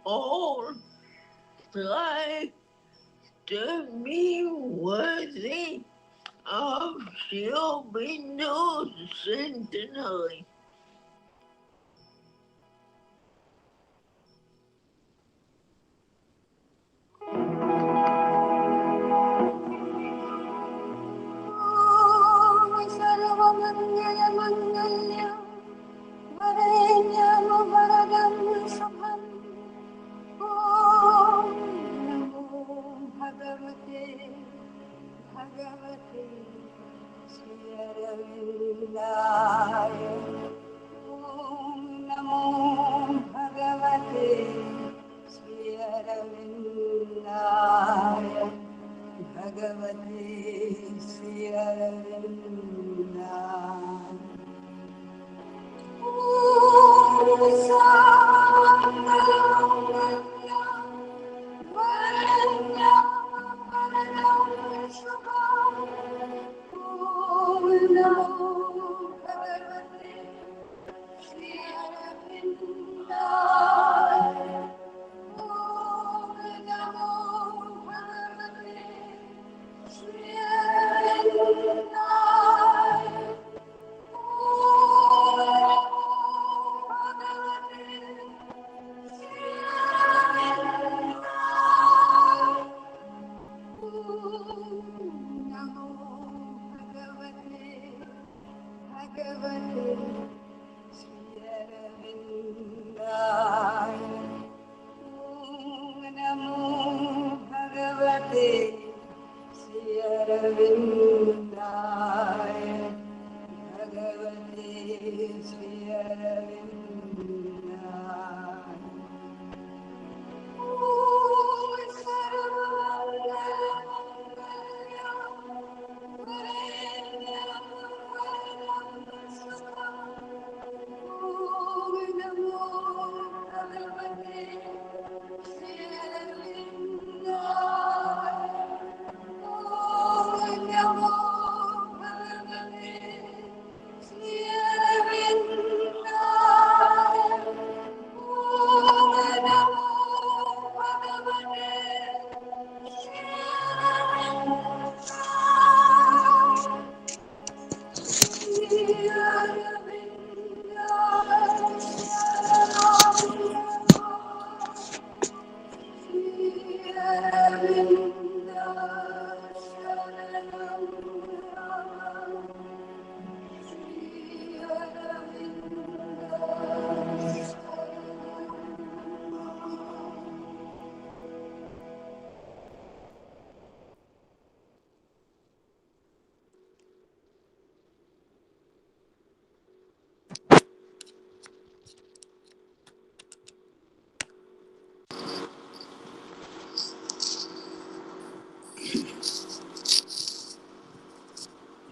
all strive to be worthy of Sri Aurobindo's centenary.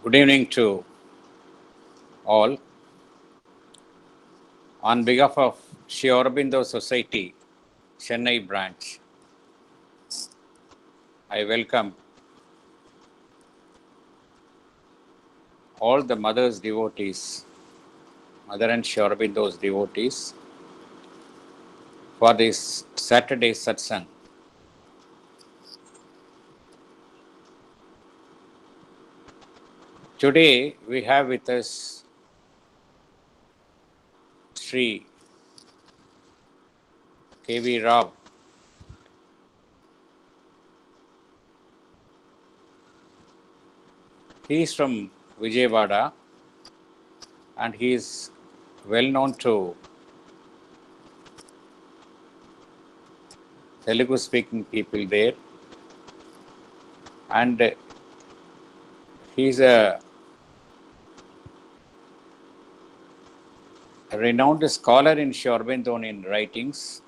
Good evening to all. On behalf of Sri Aurobindo Society, Chennai branch, I welcome all the mother's devotees, Mother and Sri Aurobindo's devotees, for this Saturday Satsang. Today we have with us Sri K.V. Rao. He is from Vijayawada and he is well known to Telugu speaking people there, and he is a renowned scholar in Sri Aurobindonian writings.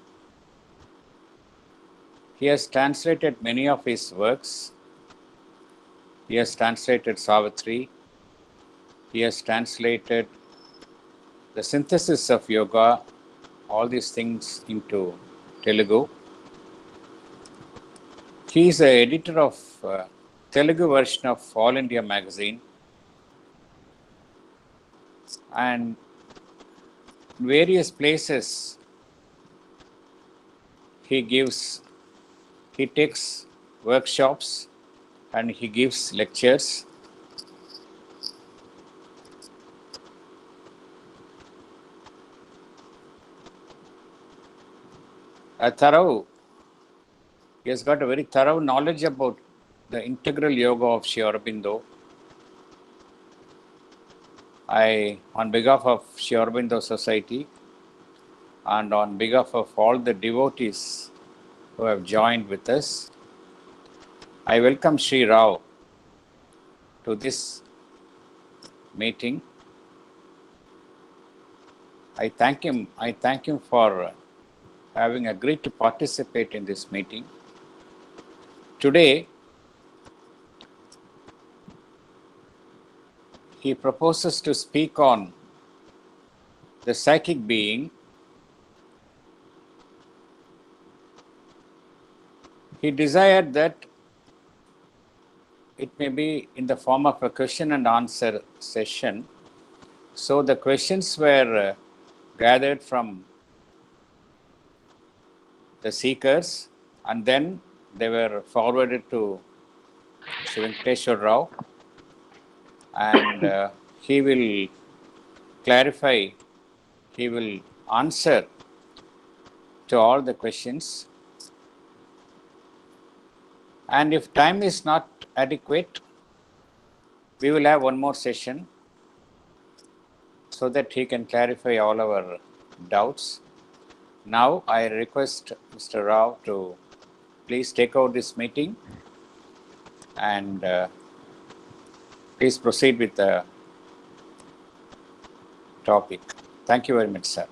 He has translated many of his works. He has translated Savitri. He has translated the synthesis of yoga, all these things into Telugu. He is the editor of Telugu version of All India magazine, and in various places he takes workshops and he gives lectures. He has got a very thorough knowledge about the integral yoga of Sri Aurobindo. On behalf of Sri Aurobindo Society and on behalf of all the devotees who have joined with us, I welcome Sri Rao to this meeting. I thank him for having agreed to participate in this meeting. Today, he proposes to speak on the psychic being. He desired that it may be in the form of a question and answer session. So the questions were gathered from the seekers and then they were forwarded to Sri Venkateshwar Rao, and he will clarify, he will answer to all the questions. And if time is not adequate, we will have one more session so that he can clarify all our doubts. Now I request Mr. Rao to please take over this meeting and please proceed with the topic. Thank you very much, sir.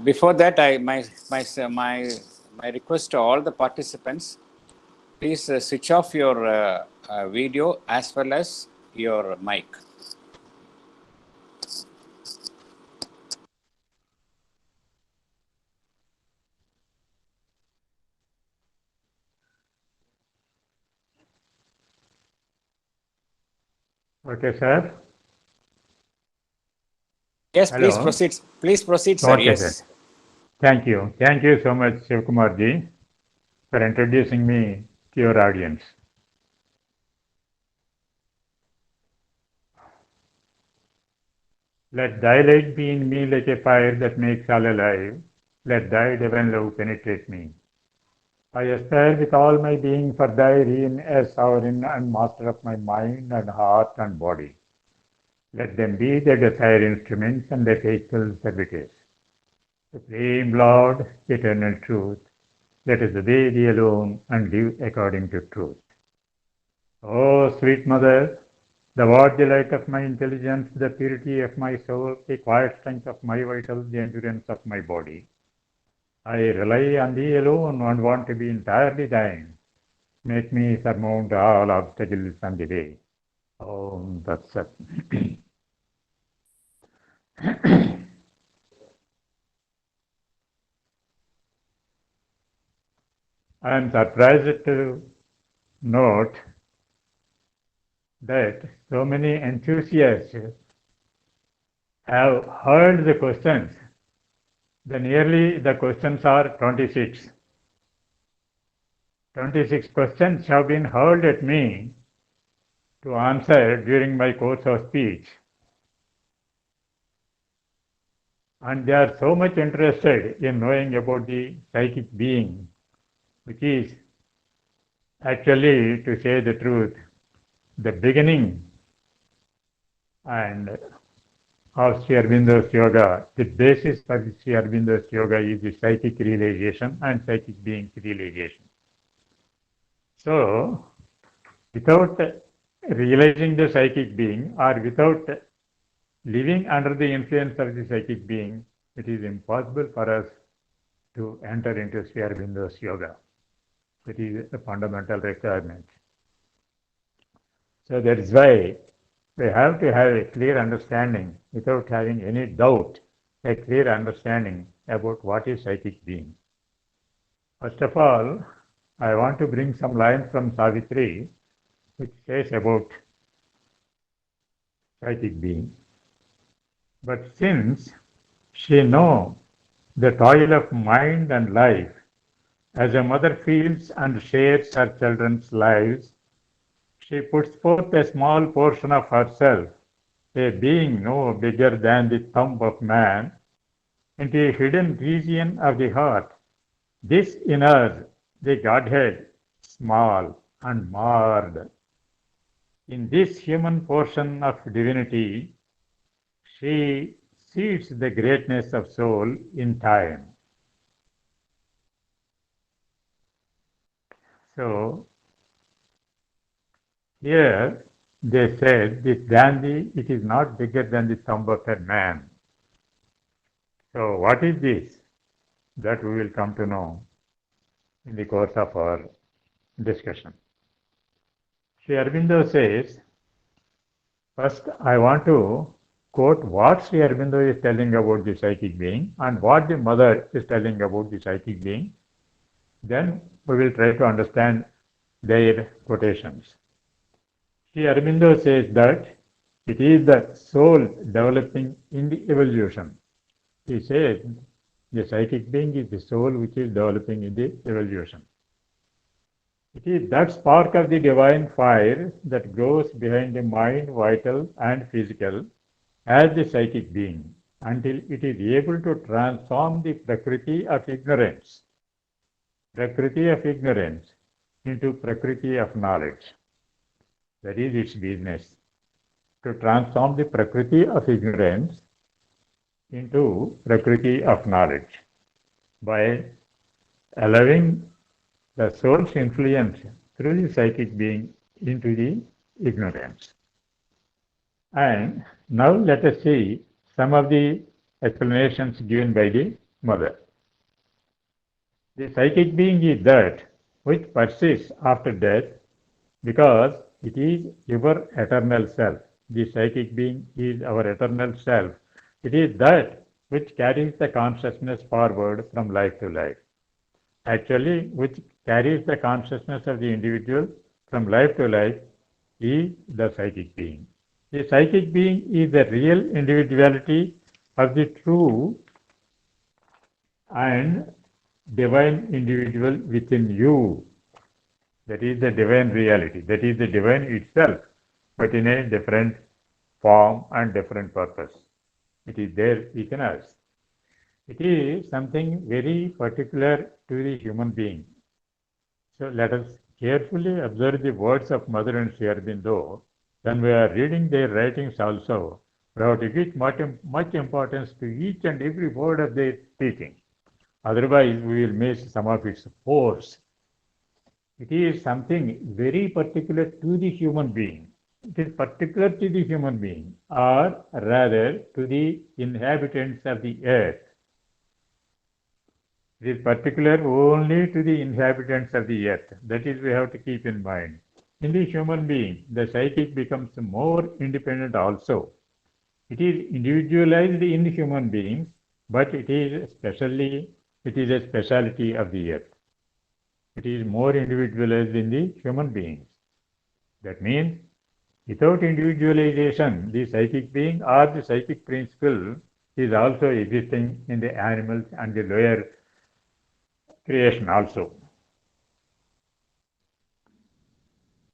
Before that, my request to all the participants, please switch off your video as well as your mic. Okay, sir. Yes, Hello. please proceed. Please proceed, sir. Okay, Yes. sir. Thank you. Thank you so much, Shivakumar ji, for introducing me to your audience. Let thy light be in me like a fire that makes all alive. Let thy divine love penetrate me. I aspire with all my being for thy reign as sovereign and master of my mind and heart and body. Let them be the desired instruments and the faithful servitors. Supreme Lord, eternal truth, let us obey thee alone and live according to truth. O sweet Mother, thou art the light of my intelligence, the purity of my soul, the quiet strength of my vitals, the endurance of my body. I rely on thee alone and want to be entirely thine. Make me surmount all obstacles on the way. Om Tat Sat. I am surprised to note that so many enthusiasts have heard the questions. The questions are 26. 26 questions have been hurled at me to answer during my course of speech. And they are so much interested in knowing about the psychic being, which is actually, to say the truth, the beginning and of Sri Aurobindo's yoga. The basis for Sri Aurobindo's yoga is the psychic realization and psychic being's realization. So, without realizing the psychic being or without living under the influence of the psychic being, it is impossible for us to enter into Sri Aurobindo's yoga. It is a fundamental requirement. So that is why we have to have a clear understanding, without having any doubt, a clear understanding about what is psychic being. First of all, I want to bring some lines from Savitri, which says about psychic being. But since She knows the toil of mind and life. As a mother feels and shares her children's lives, she puts forth a small portion of herself, a being no bigger than the thumb of man, into a hidden region of the heart. This in us, the Godhead, small and marred. In this human portion of divinity, she sees the greatness of soul in time. So, here they said this dandy, it is not bigger than the thumb of a man. So, what is this? That we will come to know in the course of our discussion. Sri Aurobindo says, first I want to quote what Sri Aurobindo is telling about the psychic being and what the mother is telling about the psychic being. Then we will try to understand their quotations. Sri Aurobindo says that it is the soul developing in the evolution. He says the psychic being is the soul which is developing in the evolution. It is that spark of the divine fire that grows behind the mind, vital and physical, as the psychic being, until it is able to transform the prakriti of ignorance into prakriti of knowledge. That is its business, to transform the prakriti of ignorance into prakriti of knowledge by allowing the soul's influence through the psychic being into the ignorance. And now let us see some of the explanations given by the mother. The psychic being is that which persists after death because it is your eternal self. The psychic being is our eternal self. It is that which carries the consciousness forward from life to life. Actually, which carries the consciousness of the individual from life to life is the psychic being. The psychic being is the real individuality of the true and divine individual within you. That is the divine reality. That is the divine itself, but in a different form and different purpose. It is there within us. It is something very particular to the human being. So let us carefully observe the words of Mother and Sri Aurobindo. When we are reading their writings also, we have to give much importance to each and every word of their teaching. Otherwise, we will miss some of its force. It is something very particular to the human being. It is particular to the human being, or rather to the inhabitants of the earth. It is particular only to the inhabitants of the earth. That is, we have to keep in mind. In the human being, the psychic becomes more independent also. It is individualized in human beings, but it is a speciality of the earth. It is more individualized in the human beings. That means, without individualization, the psychic being or the psychic principle is also existing in the animals and the lower creation also.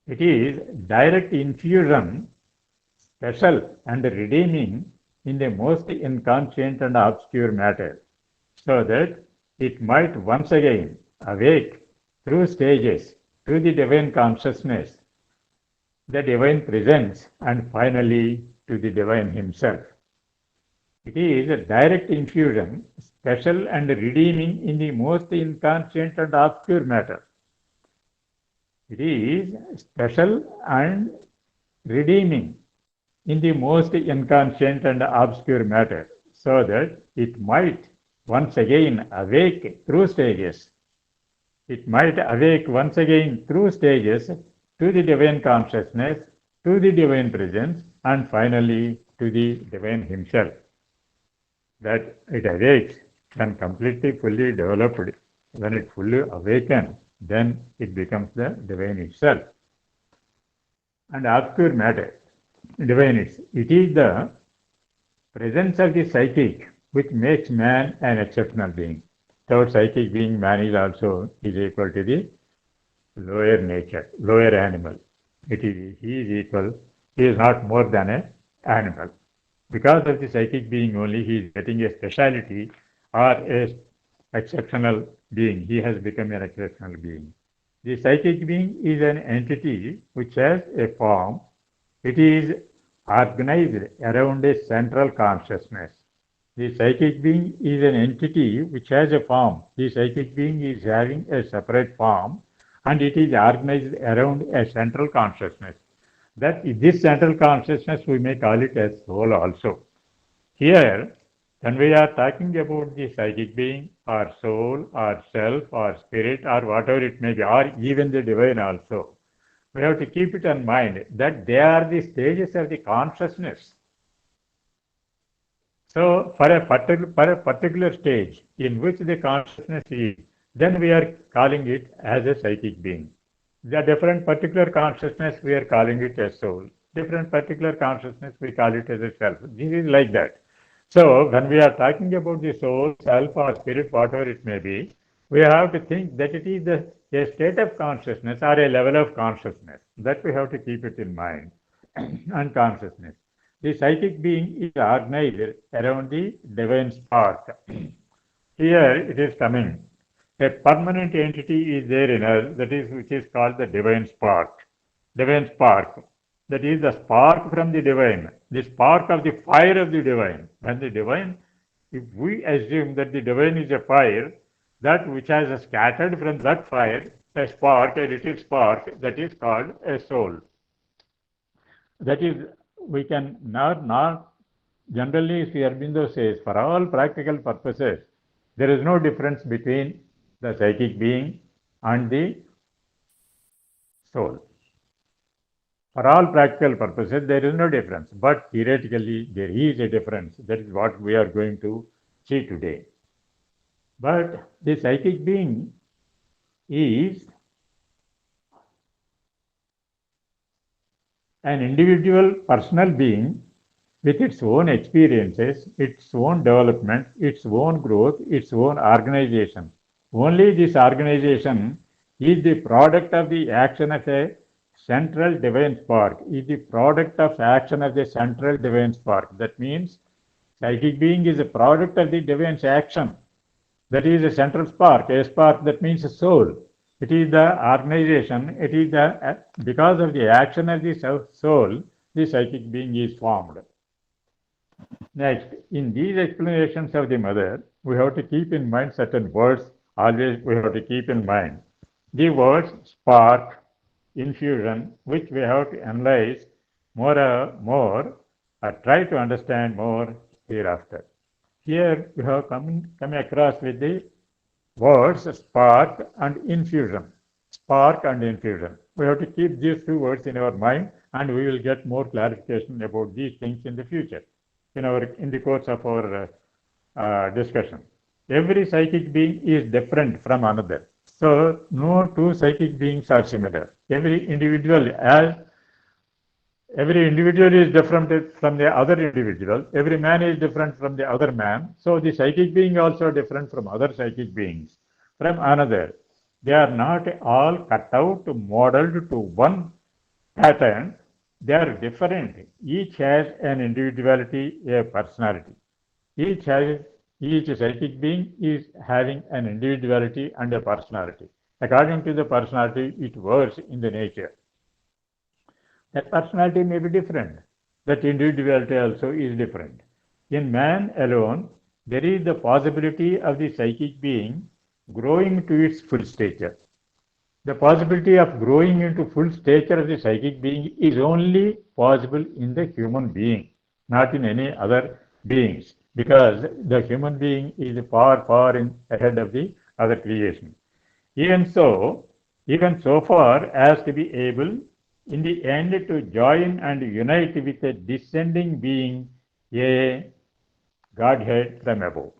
It is direct infusion, special and redeeming in the most inconscient and obscure matter, so that it might once again awake through stages to the divine consciousness, the divine presence, and finally to the divine himself. It is a direct infusion, special and redeeming in the most inconscient and obscure matter. It is special and redeeming in the most inconscient and obscure matter, so that it might once again awake through stages. It might awake once again through stages to the divine consciousness, to the divine presence, and finally to the divine himself. That it awakes when completely fully developed, when it fully awakens, then it becomes the divine itself. And obscure matter, divine it is the presence of the psychic which makes man an exceptional being. Without psychic being, man is equal to the lower nature, lower animal. He is equal. He is not more than an animal. Because of the psychic being only, he is getting a speciality or a exceptional being. He has become an exceptional being. The psychic being is an entity which has a form. It is organized around a central consciousness. The psychic being is an entity which has a form. The psychic being is having a separate form and it is organized around a central consciousness. That this central consciousness we may call it as soul also. Here, when we are talking about the psychic being or soul or self or spirit or whatever it may be, or even the divine also, we have to keep it in mind that they are the stages of the consciousness. So, for a particular stage in which the consciousness is, then we are calling it as a psychic being. The different particular consciousness, we are calling it as soul. Different particular consciousness, we call it as a self. This is like that. So, when we are talking about the soul, self, or spirit, whatever it may be, we have to think that it is a state of consciousness or a level of consciousness. That we have to keep it in mind. And consciousness. The psychic being is organized around the divine spark. Here it is coming. A permanent entity is there in us, that is, which is called the divine spark. Divine spark. That is the spark from the divine, the spark of the fire of the divine. When the divine, if we assume that the divine is a fire, that which has scattered from that fire, a spark, a little spark, that is called a soul. That is, we can not generally, Sri Aurobindo says, for all practical purposes, there is no difference between the psychic being and the soul. For all practical purposes, there is no difference, but theoretically, there is a difference. That is what we are going to see today. But the psychic being is an individual personal being with its own experiences, its own development, its own growth, its own organization. Only this organization is the product of the action of a central divine spark, is the product of action of the central divine spark. That means psychic being is a product of the divine's action. That is a central spark, a spark that means a soul. It is the organization, it is the, because of the action of the soul, the psychic being is formed. Next, in these explanations of the mother, we have to keep in mind certain words, always we have to keep in mind. The words spark, infusion, which we have to analyze more or try to understand more hereafter. Here we have come across with the words spark and infusion. Spark and infusion. We have to keep these two words in our mind and we will get more clarification about these things in the future, in the course of our discussion. Every psychic being is different from another. So no two psychic beings are similar. Every individual is different from the other individual. Every man is different from the other man. So the psychic being also different from other psychic beings, from another. They are not all cut out, modeled to one pattern. They are different. Each has an individuality, a personality. Each psychic being is having an individuality and a personality. According to the personality, it works in the nature. That personality may be different. That individuality also is different. In man alone, there is the possibility of the psychic being growing to its full stature. The possibility of growing into full stature of the psychic being is only possible in the human being, not in any other beings, because the human being is far ahead of the other creation. Even so far as to be able in the end to join and unite with a descending being, a Godhead from above.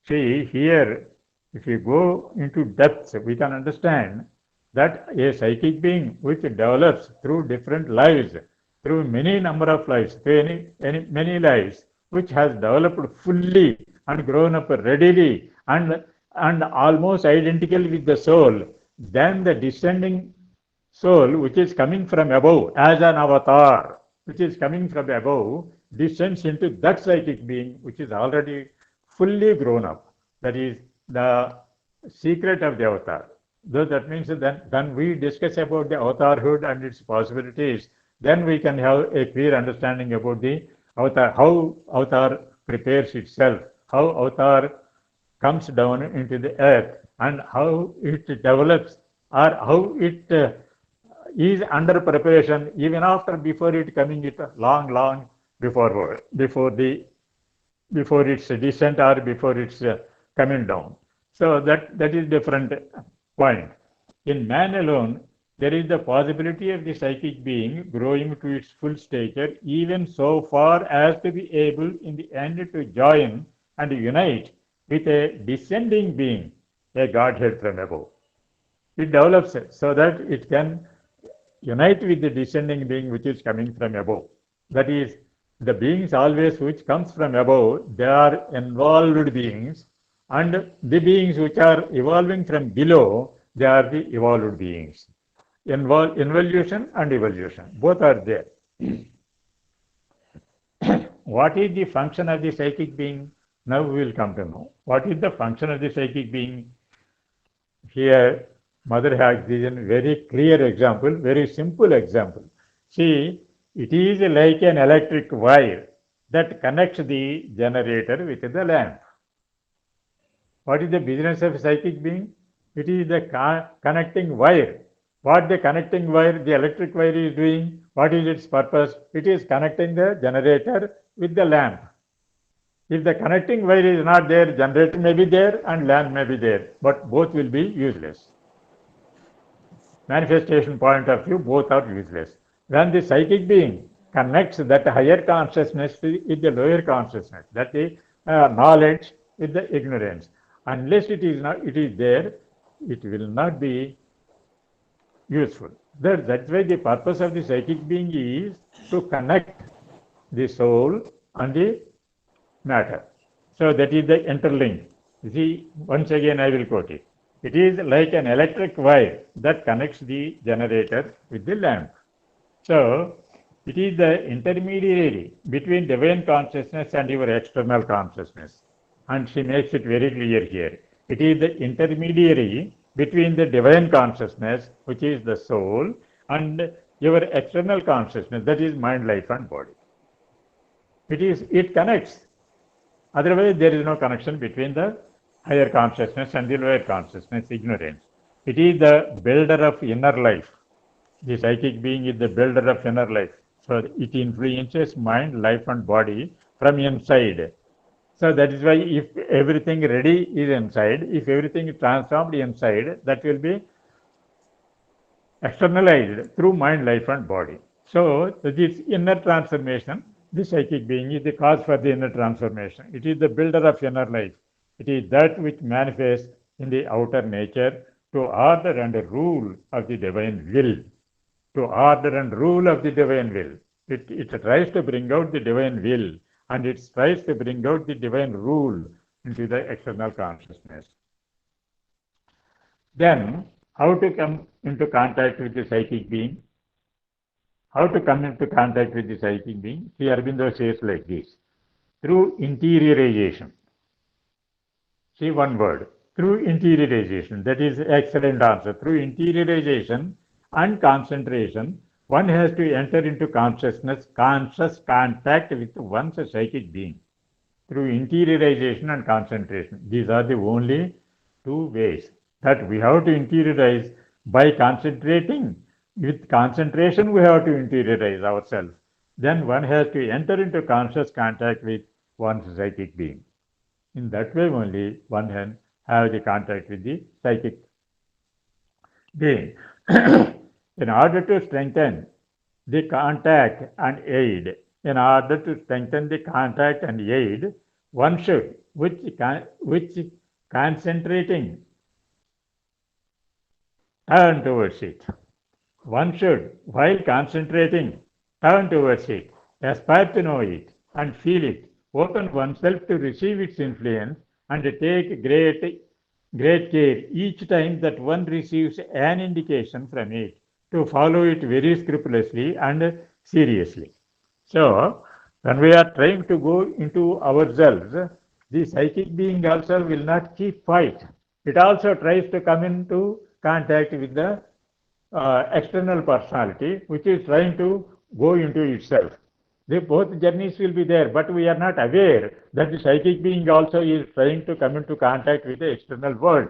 See, here, if we go into depths, we can understand that a psychic being which develops through different lives, through many number of lives, through many lives, which has developed fully and grown up readily and almost identical with the soul, then the descending soul, which is coming from above as an avatar, which is coming from above, descends into that psychic being which is already fully grown up. That is the secret of the avatar. Though that means that when we discuss about the avatarhood and its possibilities, then we can have a clear understanding about the avatar, how avatar prepares itself, how avatar comes down into the earth, and how it develops or how it is under preparation even after before it coming it long before its descent or before its coming down. So that is different point. In man alone, there is the possibility of the psychic being growing to its full stature, even so far as to be able in the end to join and unite with a descending being, a Godhead from above. It develops so that it can unite with the descending being which is coming from above. That is, the beings always which comes from above, they are involved beings, and the beings which are evolving from below, they are the evolved beings. Involution and evolution, both are there. What is the function of the psychic being? Now we will come to know. What is the function of the psychic being? Here, Mother has given a very clear example, very simple example. See, it is like an electric wire that connects the generator with the lamp. What is the business of a psychic being? It is the connecting wire. What the connecting wire, the electric wire is doing, what is its purpose? It is connecting the generator with the lamp. If the connecting wire is not there, generator may be there and lamp may be there, but both will be useless. Manifestation point of view, both are useless. When the psychic being connects that higher consciousness with the lower consciousness, that is knowledge with the ignorance, unless it is there, it will not be useful. That's why the purpose of the psychic being is to connect the soul and the matter. So that is the interlink. You see, once again I will quote it. It is like an electric wire that connects the generator with the lamp. So it is the intermediary between divine consciousness and your external consciousness. And she makes it very clear here. It is the intermediary between the divine consciousness, which is the soul, and your external consciousness, that is mind, life, and body. It connects. Otherwise, there is no connection between the higher consciousness and the lower consciousness, ignorance. It is the builder of inner life. The psychic being is the builder of inner life. So it influences mind, life, and body from inside. So that is why if everything ready is inside, if everything is transformed inside, that will be externalized through mind, life, and body. So this inner transformation, the psychic being is the cause for the inner transformation. It is the builder of inner life. It is that which manifests in the outer nature to order and rule of the divine will. To order and rule of the divine will. It tries to bring out the divine will, and it tries to bring out the divine rule into the external consciousness. Then, how to come into contact with the psychic being? How to come into contact with the psychic being? Sri Aurobindo says like this, through interiorization. See one word, through interiorization. That is excellent answer. Through interiorization and concentration, one has to enter into consciousness, conscious contact with one's psychic being. Through interiorization and concentration. These are the only two ways that we have to interiorize by concentrating. With concentration, we have to interiorize ourselves. Then one has to enter into conscious contact with one's psychic being. In that way only one can have the contact with the psychic being. In order to strengthen the contact and aid, one should, which concentrating, turn towards it. One should, while concentrating, turn towards it, aspire to know it, and feel it open oneself to receive its influence and take great care each time that one receives an indication from it to follow it very scrupulously and seriously. So, when we are trying to go into ourselves, the psychic being also will not keep quiet. It also tries to come into contact with the external personality, which is trying to go into itself. Both journeys will be there, but we are not aware that the psychic being also is trying to come into contact with the external world,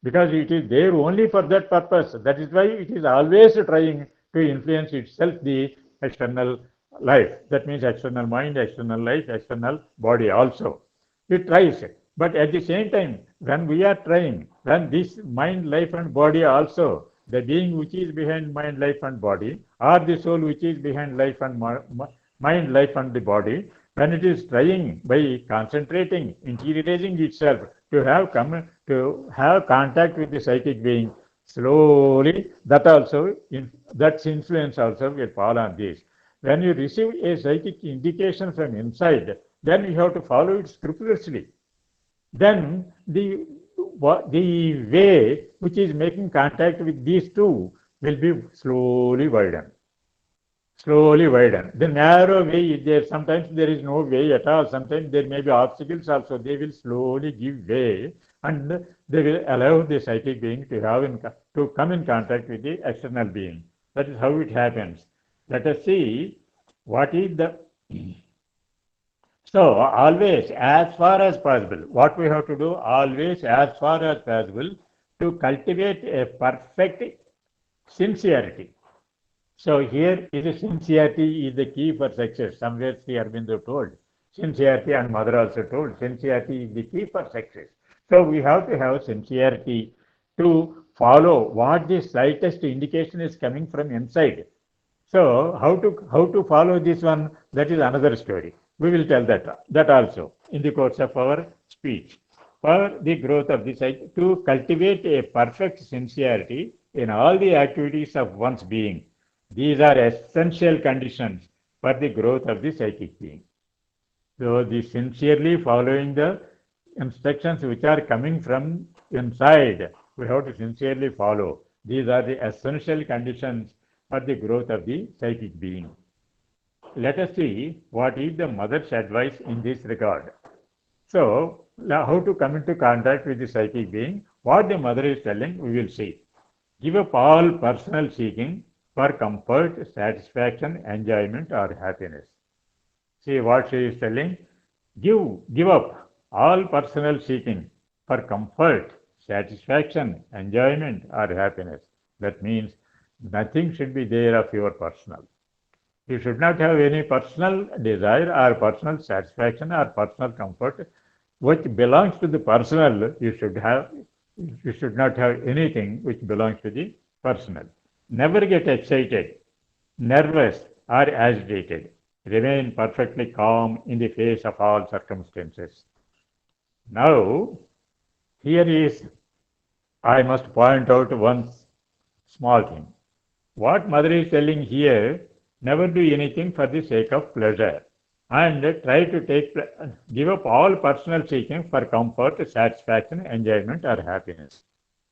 because it is there only for that purpose. That is why it is always trying to influence itself, the external life. That means external mind, external life, external body also. It tries. But at the same time, when we are trying, when this mind, life and body also, the being which is behind mind, life and body, or the soul which is behind life and mind, life and the body, when it is trying by concentrating, interiorizing itself to have contact with the psychic being, slowly that also, that influence also will fall on this. When you receive a psychic indication from inside, then you have to follow it scrupulously. Then the way which is making contact with these two will be slowly widened. Slowly widen. The narrow way is there. Sometimes there is no way at all. Sometimes there may be obstacles also. They will slowly give way and they will allow the psychic being to come in contact with the external being. That is how it happens. Let us see what is the... So, always, as far as possible, what we have to do, always, as far as possible, to cultivate a perfect sincerity. So here is sincerity is the key for success. Somewhere Sri Aurobindonian told. Sincerity, and Mother also told. Sincerity is the key for success. So we have to have sincerity to follow what the slightest indication is coming from inside. So how to follow this one, that is another story. We will tell that also in the course of our speech. For the growth of the psyche, to cultivate a perfect sincerity in all the activities of one's being. These are essential conditions for the growth of the psychic being. So, the sincerely following the instructions which are coming from inside, we have to sincerely follow. These are the essential conditions for the growth of the psychic being. Let us see what is the mother's advice in this regard. So, how to come into contact with the psychic being, what the mother is telling, we will see. Give up all personal seeking for comfort, satisfaction, enjoyment, or happiness. See what she is telling. Give up all personal seeking for comfort, satisfaction, enjoyment, or happiness. That means nothing should be there of your personal. You should not have any personal desire or personal satisfaction or personal comfort which belongs to the personal. You should not have anything which belongs to the personal. Never get excited, nervous, or agitated. Remain perfectly calm in the face of all circumstances. Now, I must point out one small thing. What mother is telling here, never do anything for the sake of pleasure and try to give up all personal seeking for comfort, satisfaction, enjoyment, or happiness.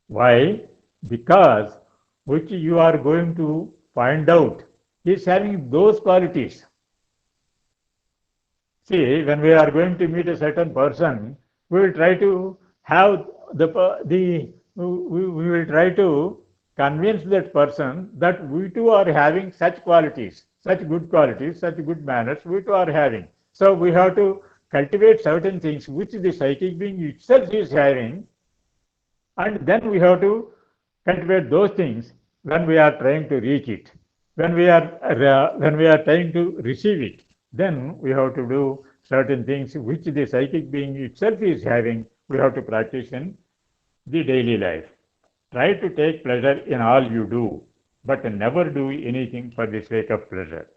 Why? Because which you are going to find out is having those qualities. See, when we are going to meet a certain person, we will try to have we will try to convince that person that we too are having such qualities, such good manners, we too are having. So we have to cultivate certain things which the psychic being itself is having, and then we have to cultivate those things when we are trying to reach it. When we are trying to receive it, then we have to do certain things which the psychic being itself is having. We have to practice in the daily life. Try to take pleasure in all you do, but never do anything for the sake of pleasure.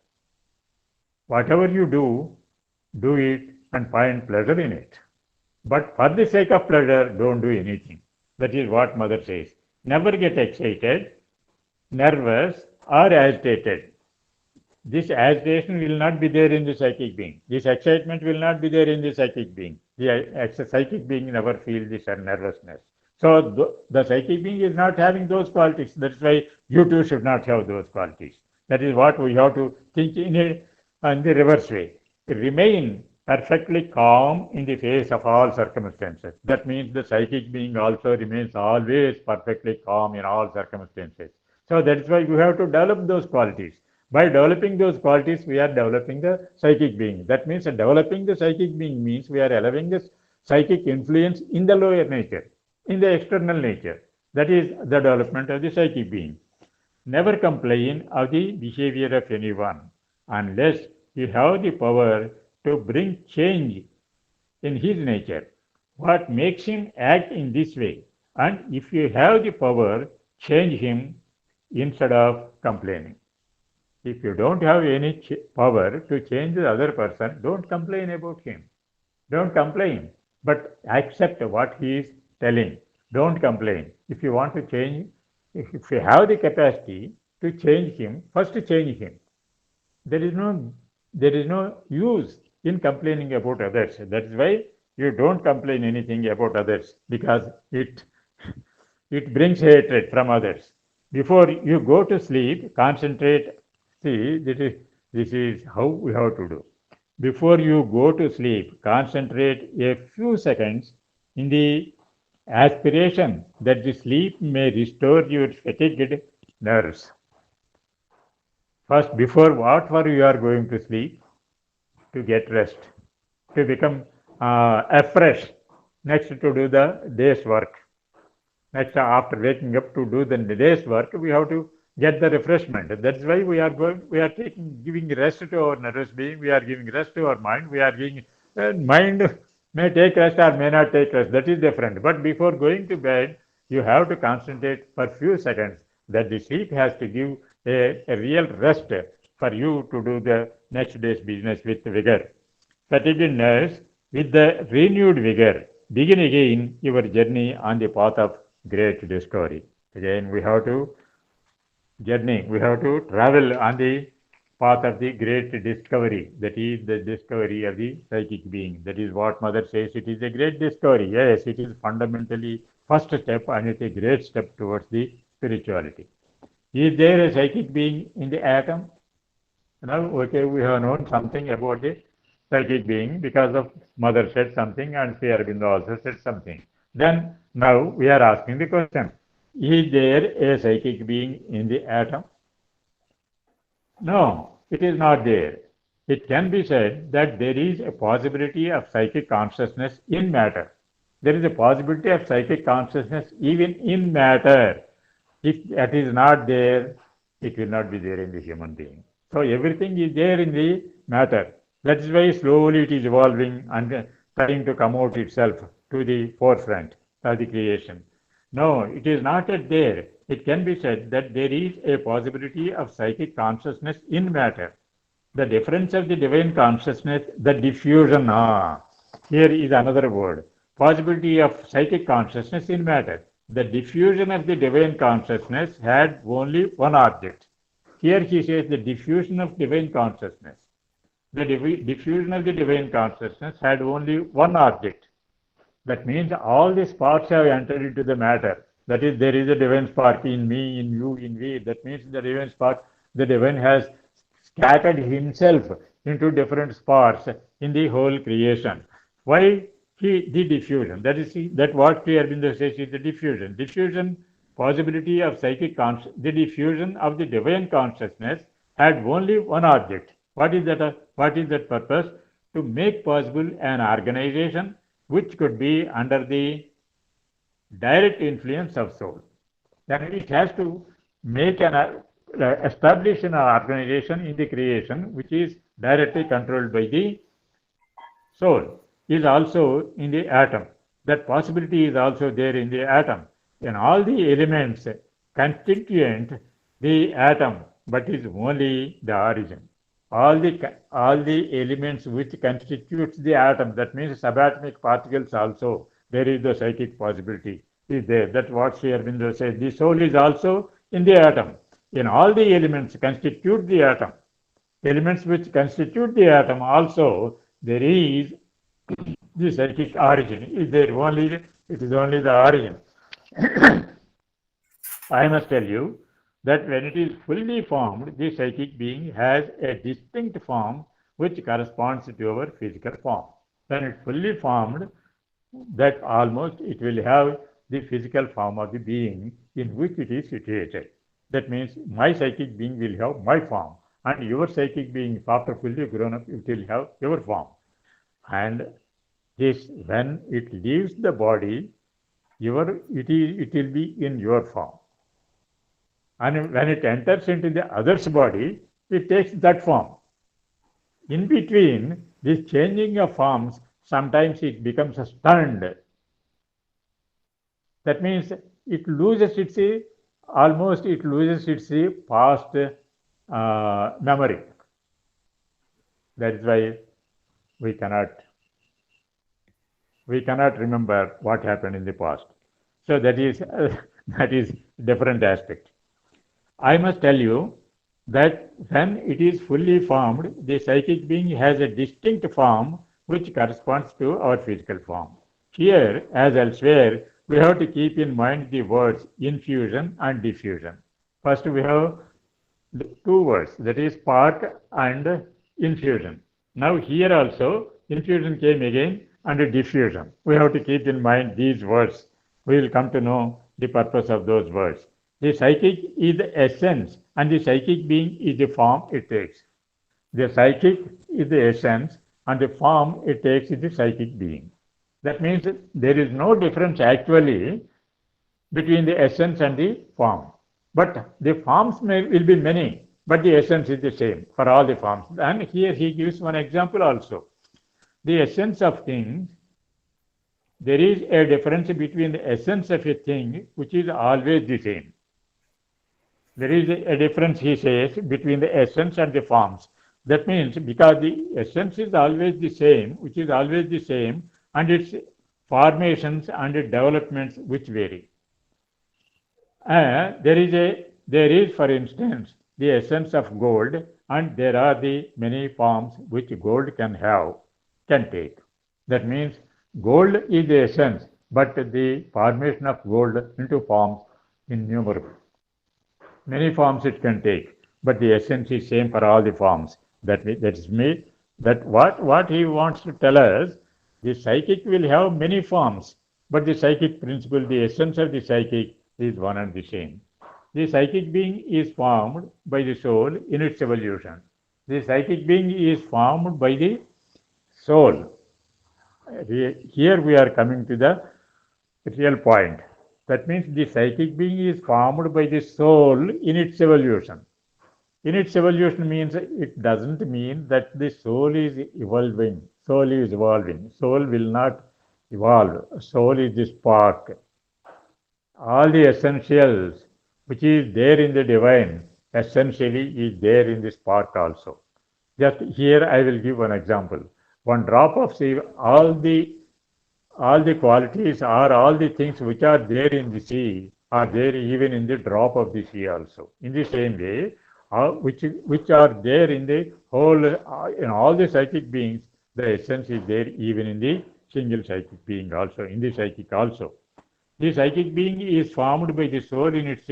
Whatever you do it and find pleasure in it. But for the sake of pleasure, don't do anything. That is what mother says. Never get excited, nervous, or agitated. This agitation will not be there in the psychic being. This excitement will not be there in the psychic being. The psychic being never feels this nervousness. So the psychic being is not having those qualities. That's why you too should not have those qualities. That is what we have to think in the reverse way. Remain perfectly calm in the face of all circumstances. That means the psychic being also remains always perfectly calm in all circumstances. So that's why you have to develop those qualities. By developing those qualities, we are developing the psychic being. That means developing the psychic being means we are allowing the psychic influence in the lower nature, in the external nature. That is the development of the psychic being. Never complain of the behavior of anyone unless you have the power to bring change in his nature. What makes him act in this way? And if you have the power, change him instead of complaining. If you don't have any power to change the other person, don't complain about him. Don't complain, but accept what he is telling. Don't complain. If you want to change, if you have the capacity to change him, first change him. There is no use in complaining about others. That is why you don't complain anything about others, because it brings hatred from others. Before you go to sleep, concentrate. See, this is how we have to do. Before you go to sleep, concentrate a few seconds in the aspiration that the sleep may restore your fatigued nerves. First, before whatever you are going to sleep, to get rest, to become afresh, next to do the day's work. Next, after waking up to do the day's work, we have to get the refreshment. That's why we are giving rest to our nervous being, we are giving rest to our mind, we are giving, mind may take rest or may not take rest, that is different. But before going to bed, you have to concentrate for few seconds that the sleep has to give a real rest for you to do the next day's business with vigor. Fatigued nerves with the renewed vigor. Begin again your journey on the path of great discovery. Again, we have to travel on the path of the great discovery. That is the discovery of the psychic being. That is what Mother says. It is a great discovery. Yes, it is fundamentally first step and it's a great step towards the spirituality. Is there a psychic being in the atom? Now, okay, we have known something about the psychic being because of Mother said something and Sri Aurobindonian also said something. Then, now we are asking the question, is there a psychic being in the atom? No, it is not there. It can be said that there is a possibility of psychic consciousness in matter. There is a possibility of psychic consciousness even in matter. If that is not there, it will not be there in the human being. So everything is there in the matter. That is why slowly it is evolving and trying to come out itself to the forefront of the creation. No, it is not yet there. It can be said that there is a possibility of psychic consciousness in matter. The difference of the divine consciousness, the diffusion, here is another word. Possibility of psychic consciousness in matter. The diffusion of the divine consciousness had only one object. Here he says the diffusion of divine consciousness. The diffusion of the divine consciousness had only one object. That means all the sparks have entered into the matter. That is, there is a divine spark in me, in you, in we. That means the divine spark, the divine has scattered himself into different sparks in the whole creation. Why the diffusion? That what Sri Aurobindo says is the diffusion. Diffusion, possibility of psychic consciousness, the diffusion of the divine consciousness had only one object. What is that purpose? To make possible an organization which could be under the direct influence of soul. Then it has to make establish an organization in the creation which is directly controlled by the soul, is also in the atom. That possibility is also there in the atom. And all the elements constituent the atom, but is only the origin. All the elements which constitutes the atom, that means subatomic particles also, there is the psychic possibility is there. That's what Sri Aurobindo says. The soul is also in the atom. In all the elements constitute the atom. elements which constitute the atom also, there is the psychic origin. It is only the origin. I must tell you that when it is fully formed, the psychic being has a distinct form which corresponds to our physical form. When it fully formed, that almost it will have the physical form of the being in which it is situated. That means my psychic being will have my form, and your psychic being, after fully grown up, it will have your form. And this, when it leaves the body, it will be in your form. And when it enters into the other's body, it takes that form. In between this changing of forms, sometimes it becomes stunned. That means it loses its past memory. That is why we cannot remember what happened in the past. So that is that is different aspect. I must tell you that when it is fully formed, the psychic being has a distinct form which corresponds to our physical form. Here, as elsewhere, we have to keep in mind the words infusion and diffusion. First, we have two words, that is spark and infusion. Now, here also, infusion came again and diffusion. We have to keep in mind these words. We will come to know the purpose of those words. The psychic is the essence, and the psychic being is the form it takes. The psychic is the essence, and the form it takes is the psychic being. That means there is no difference actually between the essence and the form. But the forms will be many, but the essence is the same for all the forms. And here he gives one example also. The essence of things, there is a difference between the essence of a thing which is always the same. There is a difference, he says, between the essence and the forms. That means because the essence is always the same, which is always the same, and its formations and developments which vary. There is, for instance, the essence of gold, and there are the many forms which gold can take. That means gold is the essence, but the formation of gold into forms innumerable. Many forms it can take, but the essence is same for all the forms. That is me. That what he wants to tell us, the psychic will have many forms, but the psychic principle, the essence of the psychic is one and the same. The psychic being is formed by the soul in its evolution. The psychic being is formed by the soul. Here we are coming to the real point. That means the psychic being is formed by the soul in its evolution. In its evolution means it doesn't mean that the soul is evolving. Soul is evolving. Soul will not evolve. Soul is the spark. All the essentials which is there in the divine essentially is there in the spark also. Just here I will give one example. One drop of sea, all the qualities or all the things which are there in the sea are there even in the drop of the sea also. In the same way, which are there in the whole, in all the psychic beings, the essence is there even in the single psychic being also, in the psychic also. The psychic being is formed by the soul in its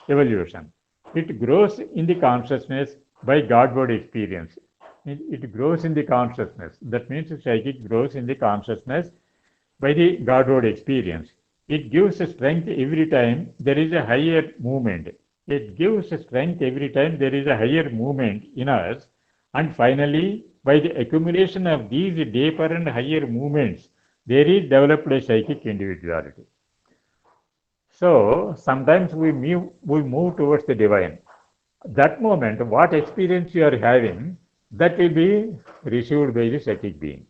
evolution. It grows in the consciousness by Godward experience. It grows in the consciousness. That means the psychic grows in the consciousness by the Godward experience. It gives strength every time there is a higher movement. It gives strength every time there is a higher movement in us. And finally, by the accumulation of these deeper and higher movements, there is developed a psychic individuality. So sometimes we move towards the divine. That moment, what experience you are having, that will be received by the psychic being.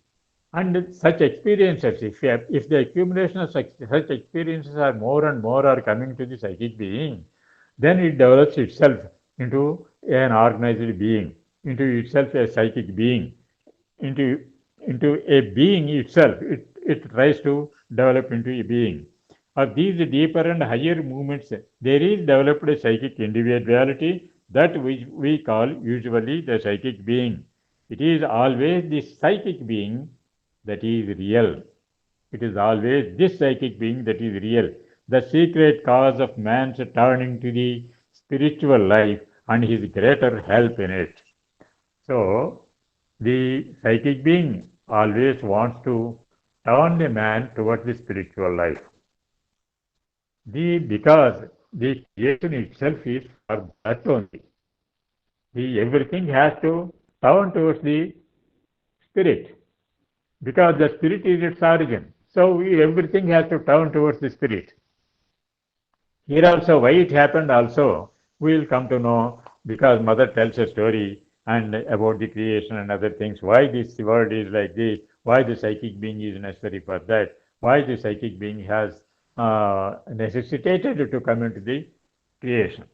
And such experiences, if the accumulation of such experiences are more and more are coming to the psychic being, then it develops itself into an organized being, into itself a psychic being, into a being itself. It tries to develop into a being. Of these deeper and higher movements, there is developed a psychic individuality that which we call usually the psychic being. It is always the psychic being that is real. It is always this psychic being that is real, the secret cause of man's turning to the spiritual life and his greater help in it. So, the psychic being always wants to turn the man towards the spiritual life. Because the creation itself is for that only. Everything has to turn towards the spirit because the spirit is its origin. So everything has to turn towards the spirit. Here also, why it happened also, we will come to know because mother tells a story and about the creation and other things, why this world is like this, why the psychic being is necessary for that, why the psychic being has necessitated to come into the creation.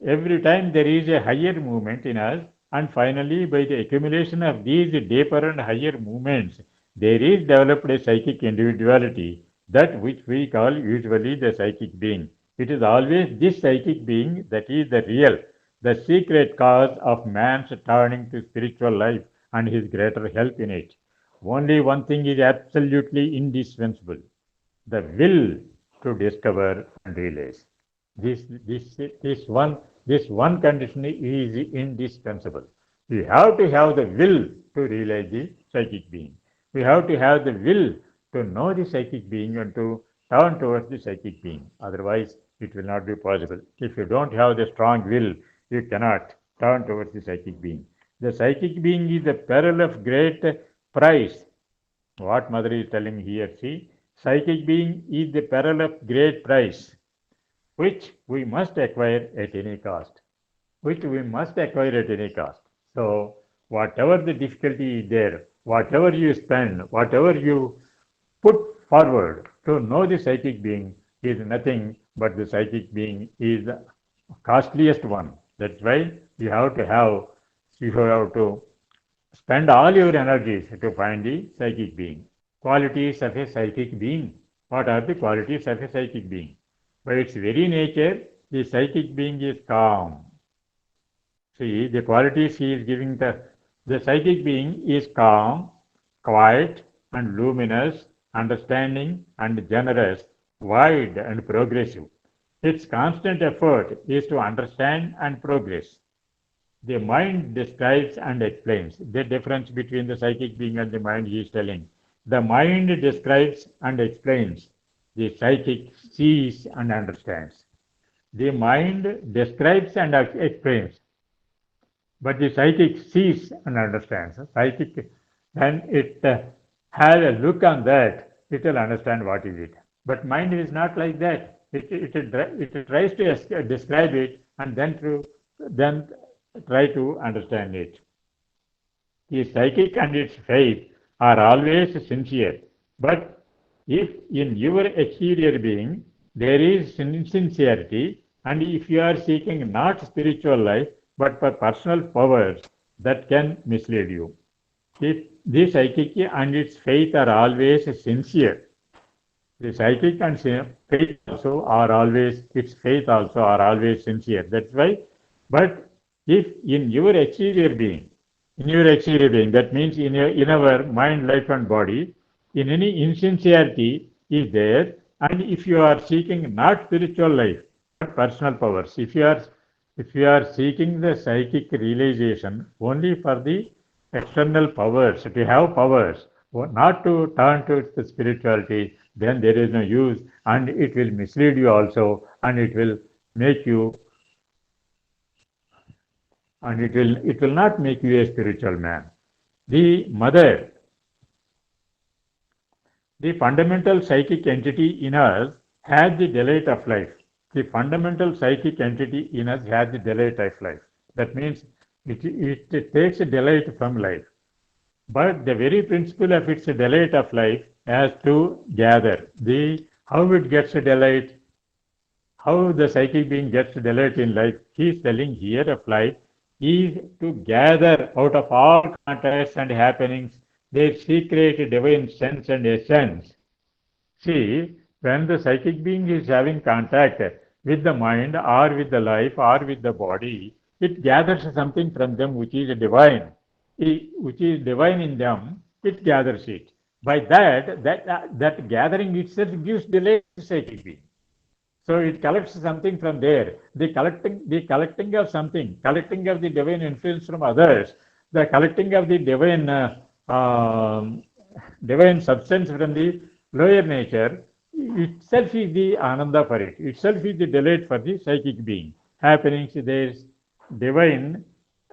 Every time there is a higher movement in us, and finally, by the accumulation of these deeper and higher movements, there is developed a psychic individuality, that which we call usually the psychic being. It is always this psychic being that is the real, the secret cause of man's turning to spiritual life and his greater help in it. Only one thing is absolutely indispensable, the will to discover and realize. This, this, this, one, this one condition is indispensable. We have to have the will to realize the psychic being. We have to have the will to know the psychic being and to turn towards the psychic being. Otherwise, it will not be possible. If you don't have the strong will, you cannot turn towards the psychic being. The psychic being is the peril of great price. What mother is telling here, see, psychic being is the peril of great price, which we must acquire at any cost. Which we must acquire at any cost. So, whatever the difficulty is there, whatever you spend, whatever you put forward to know the psychic being is nothing but the psychic being is the costliest one. That's why you have to spend all your energies to find the psychic being. Qualities of a psychic being. What are the qualities of a psychic being? By its very nature, the psychic being is calm. See, the qualities he is giving the psychic being is calm, quiet, and luminous, understanding, and generous, wide, and progressive. Its constant effort is to understand and progress. The mind describes and explains. The difference between the psychic being and the mind he is telling. The mind describes and explains. The psychic sees and understands. The mind describes and explains, but the psychic sees and understands. Psychic, when it has a look on that, it will understand what is it. But mind is not like that. It tries to describe it and then try to understand it. The psychic and its faith are always sincere. But if in your exterior being there is insincerity, and if you are seeking not spiritual life but for personal powers, that can mislead you. If the psychic and its faith are always sincere, the psychic and faith also are always, its faith also are always sincere. That's why, but if in your exterior being, that means in our mind, life and body, in any insincerity is there, and if you are seeking not spiritual life, but personal powers, if you are seeking the psychic realization only for the external powers, to have powers, not to turn to the spirituality, then there is no use, and it will mislead you also, and it will make you, and it will not make you a spiritual man. The mother, the fundamental psychic entity in us, has the delight of life. The fundamental psychic entity in us has the delight of life. That means it takes a delight from life. But the very principle of its delight of life has to gather. How it gets a delight, how the psychic being gets a delight in life, he is telling here of life, is to gather out of all contacts and happenings their secret divine sense and essence. See, when the psychic being is having contact with the mind or with the life or with the body, it gathers something from them which is divine, which is divine in them, it gathers it. By that gathering itself gives delight to psychic being. So it collects something from there. The collecting of something, collecting of the divine influence from others, the collecting of the divine substance from the lower nature, itself is the ananda for it. Itself is the delight for the psychic being. Happenings, there is divine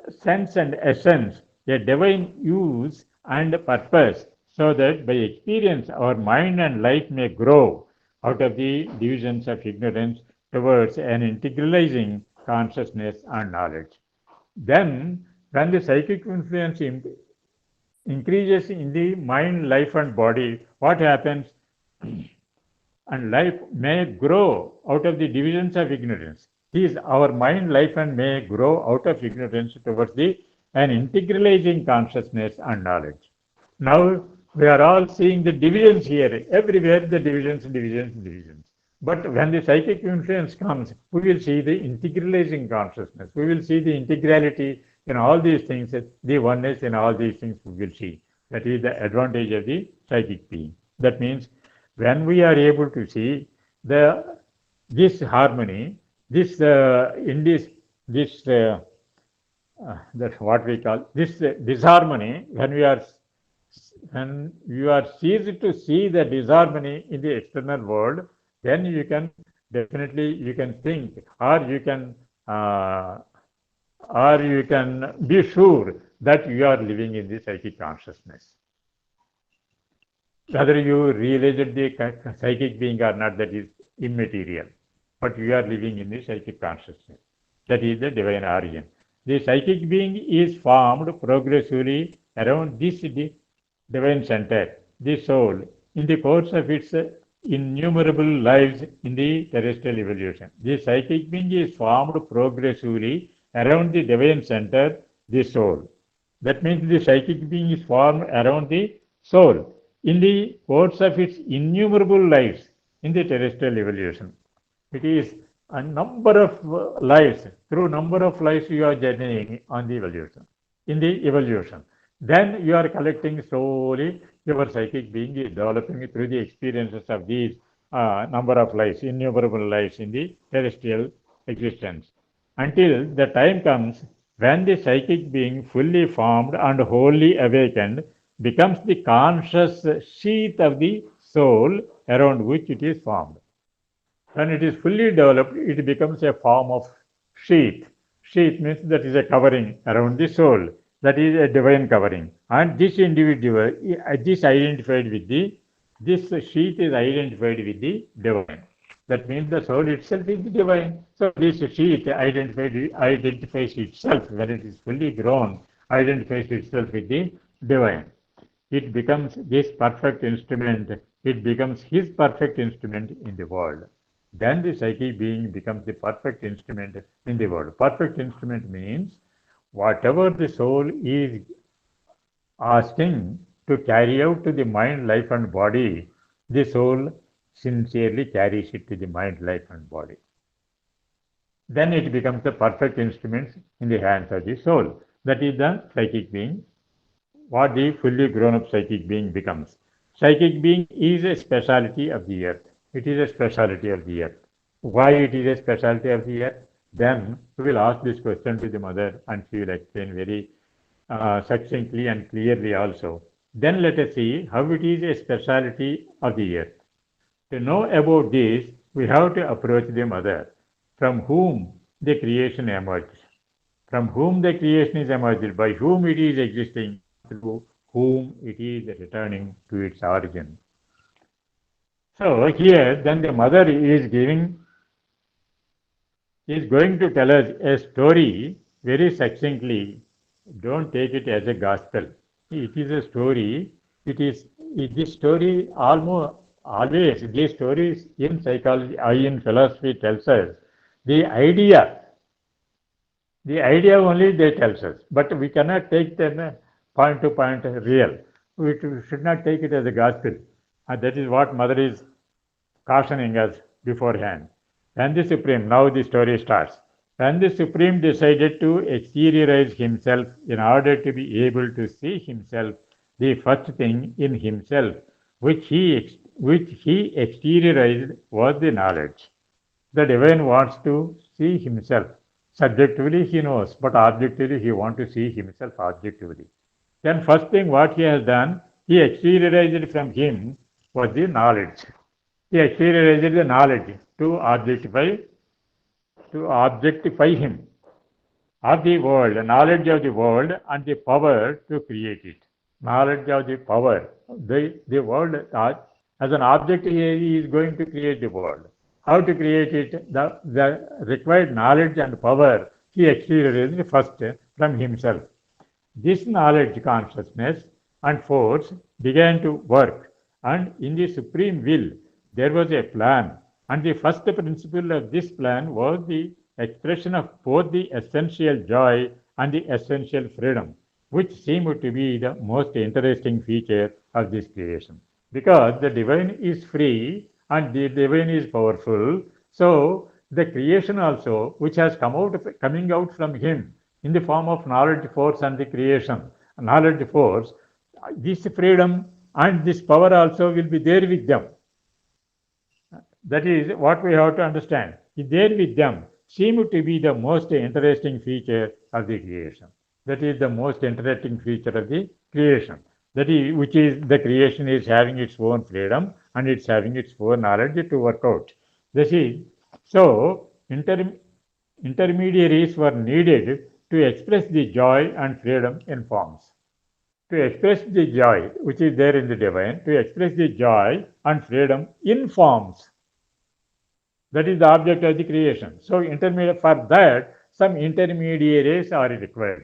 sense and essence, a divine use and purpose, so that by experience our mind and life may grow out of the divisions of ignorance towards an integralizing consciousness and knowledge. Then, when the psychic influence increases in the mind, life, and body, what happens? And life may grow out of the divisions of ignorance. These our mind, life, and may grow out of ignorance towards an integralizing consciousness and knowledge. Now we are all seeing the divisions here. Everywhere the divisions, divisions, divisions. But when the psychic influence comes, we will see the integralizing consciousness. We will see the integrality in all these things, the oneness in all these things we will see. That is the advantage of the psychic being. That means when we are able to see this harmony, in this that's what we call this disharmony. When you are seized to see the disharmony in the external world, then you can definitely you can think, uh, or you can be sure that you are living in the psychic consciousness. Whether you realize the psychic being or not, that is immaterial. But you are living in the psychic consciousness. That is the divine origin. The psychic being is formed progressively around this divine center, the soul, in the course of its innumerable lives in the terrestrial evolution. The psychic being is formed progressively around the divine center, the soul. That means the psychic being is formed around the soul in the course of its innumerable lives in the terrestrial evolution. It is a number of lives, through number of lives you are journeying on the evolution, in the evolution. Then you are collecting slowly, your psychic being is developing through the experiences of these number of lives, innumerable lives in the terrestrial existence. Until the time comes when the psychic being fully formed and wholly awakened becomes the conscious sheath of the soul around which it is formed. When it is fully developed, it becomes a form of sheath. Sheath means that is a covering around the soul. That is a divine covering. And this individual, this sheath is identified with the divine. That means the soul itself is divine. So this sheath identifies itself, when it is fully grown, identifies itself with the divine. It becomes this perfect instrument. It becomes his perfect instrument in the world. Then the psychic being becomes the perfect instrument in the world. Perfect instrument means whatever the soul is asking to carry out to the mind, life, and body, the soul sincerely carries it to the mind, life, and body. Then it becomes the perfect instrument in the hands of the soul. That is the psychic being, what the fully grown up psychic being becomes. Psychic being is a speciality of the earth. It is a speciality of the earth. Why it is a speciality of the earth? Then we will ask this question to the mother and she will explain very succinctly and clearly also. Then let us see how it is a speciality of the earth. To know about this, we have to approach the mother, from whom the creation emerged. From whom the creation is emerged, by whom it is existing, through whom it is returning to its origin. So here then the mother is going to tell us a story very succinctly. Don't take it as a gospel. It is a story. This story always, these stories in psychology, in philosophy tells us the idea only they tells us, but we cannot take them point to point real. We should not take it as a gospel. And that is what mother is cautioning us beforehand. And the Supreme, now the story starts. When the Supreme decided to exteriorize himself in order to be able to see himself, the first thing in himself which he exteriorized was the knowledge. The divine wants to see himself. Subjectively he knows, but objectively he wants to see himself objectively. Then first thing what he has done, he exteriorized from him was the knowledge. He exteriorized the knowledge to objectify him of the world, knowledge of the world and the power to create it. Knowledge of the power. The world, as an object, he is going to create the world. How to create it? The required knowledge and power he experienced first from himself. This knowledge, consciousness, and force began to work, and in the supreme will, there was a plan. And the first principle of this plan was the expression of both the essential joy and the essential freedom, which seemed to be the most interesting feature of this creation. Because the divine is free and the divine is powerful, so the creation also, which has coming out from him in the form of knowledge force and the creation, knowledge force, this freedom and this power also will be there with them. That is what we have to understand. There with them seem to be the most interesting feature of the creation. That is the most interesting feature of the creation. That is, which is the creation is having its own freedom and it's having its own knowledge to work out. This is so intermediaries were needed to express the joy and freedom in forms. To express the joy which is there in the divine, to express the joy and freedom in forms. That is the object of the creation. So for that, some intermediaries are required.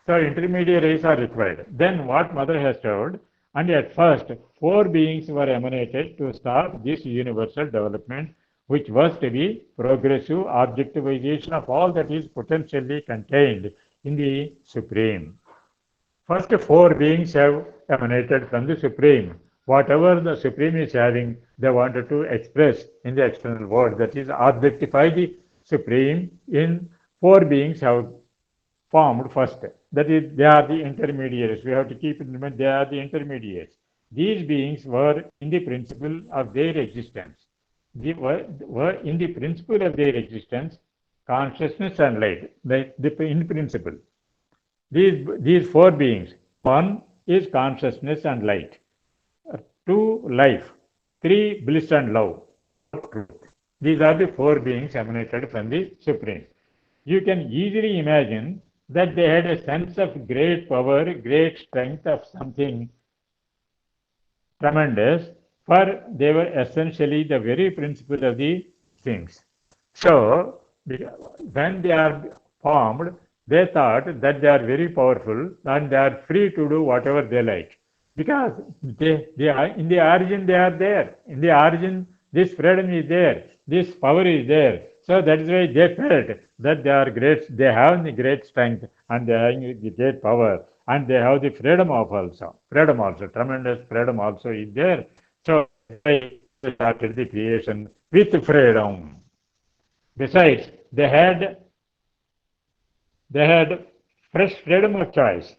So intermediaries are required. Then what Mother has told, and at first, four beings were emanated to start this universal development, which was to be progressive objectivization of all that is potentially contained in the Supreme. First, four beings have emanated from the Supreme. Whatever the Supreme is having, they wanted to express in the external world, that is, objectify the Supreme in four beings have formed first. That is, they are the intermediaries. We have to keep in mind they are the intermediaries. These beings were in the principle of their existence. They were in the principle of their existence, consciousness and light, in principle. These four beings, one is consciousness and light, two life, three bliss and love, truth. These are the four beings emanated from the Supreme. You can easily imagine that they had a sense of great power, great strength of something tremendous, for they were essentially the very principle of the things. So, when they are formed, they thought that they are very powerful and they are free to do whatever they like. Because they are, in the origin they are there. In the origin, this freedom is there, this power is there. So that is why they felt that they are great, they have the great strength and they have the great power and they have the freedom also, tremendous freedom also is there. So they started the creation with freedom. Besides, they had fresh freedom of choice.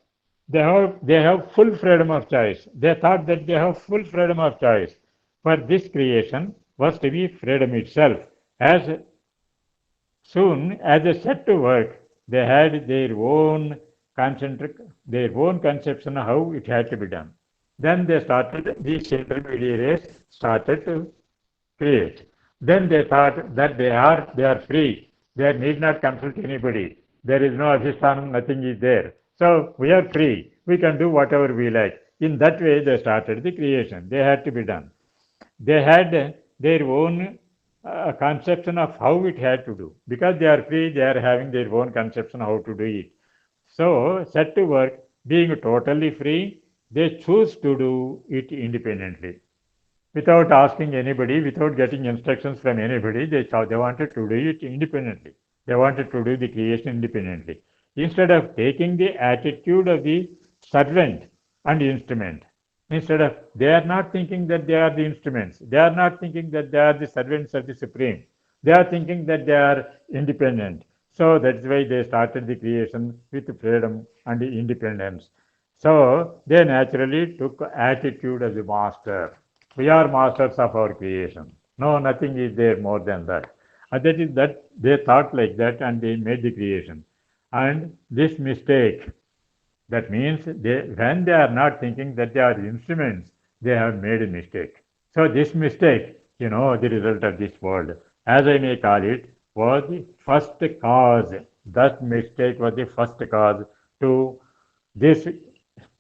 They have full freedom of choice. They thought that they have full freedom of choice. For this creation was to be freedom itself. As soon as they set to work, they had their own conception of how it had to be done. Then they started, these intermediaries started to create. Then they thought that they are free. They need not consult anybody. There is no adhisthana, nothing is there. So we are free. We can do whatever we like. In that way, they started the creation. They had to be done. They had their own conception of how it had to do. Because they are free, they are having their own conception how to do it. So, set to work, being totally free, they choose to do it independently. Without asking anybody, without getting instructions from anybody, they wanted to do it independently. They wanted to do the creation independently. Instead of taking the attitude of the servant and instrument, instead of, they are not thinking that they are the instruments. They are not thinking that they are the servants of the Supreme. They are thinking that they are independent. So that's why they started the creation with freedom and independence. So they naturally took attitude as a master. We are masters of our creation. No, nothing is there more than that. And that is that they thought like that and they made the creation. And this mistake, that means when they are not thinking that they are instruments, they have made a mistake. So this mistake, the result of this world, as I may call it, was the first cause. That mistake was the first cause to this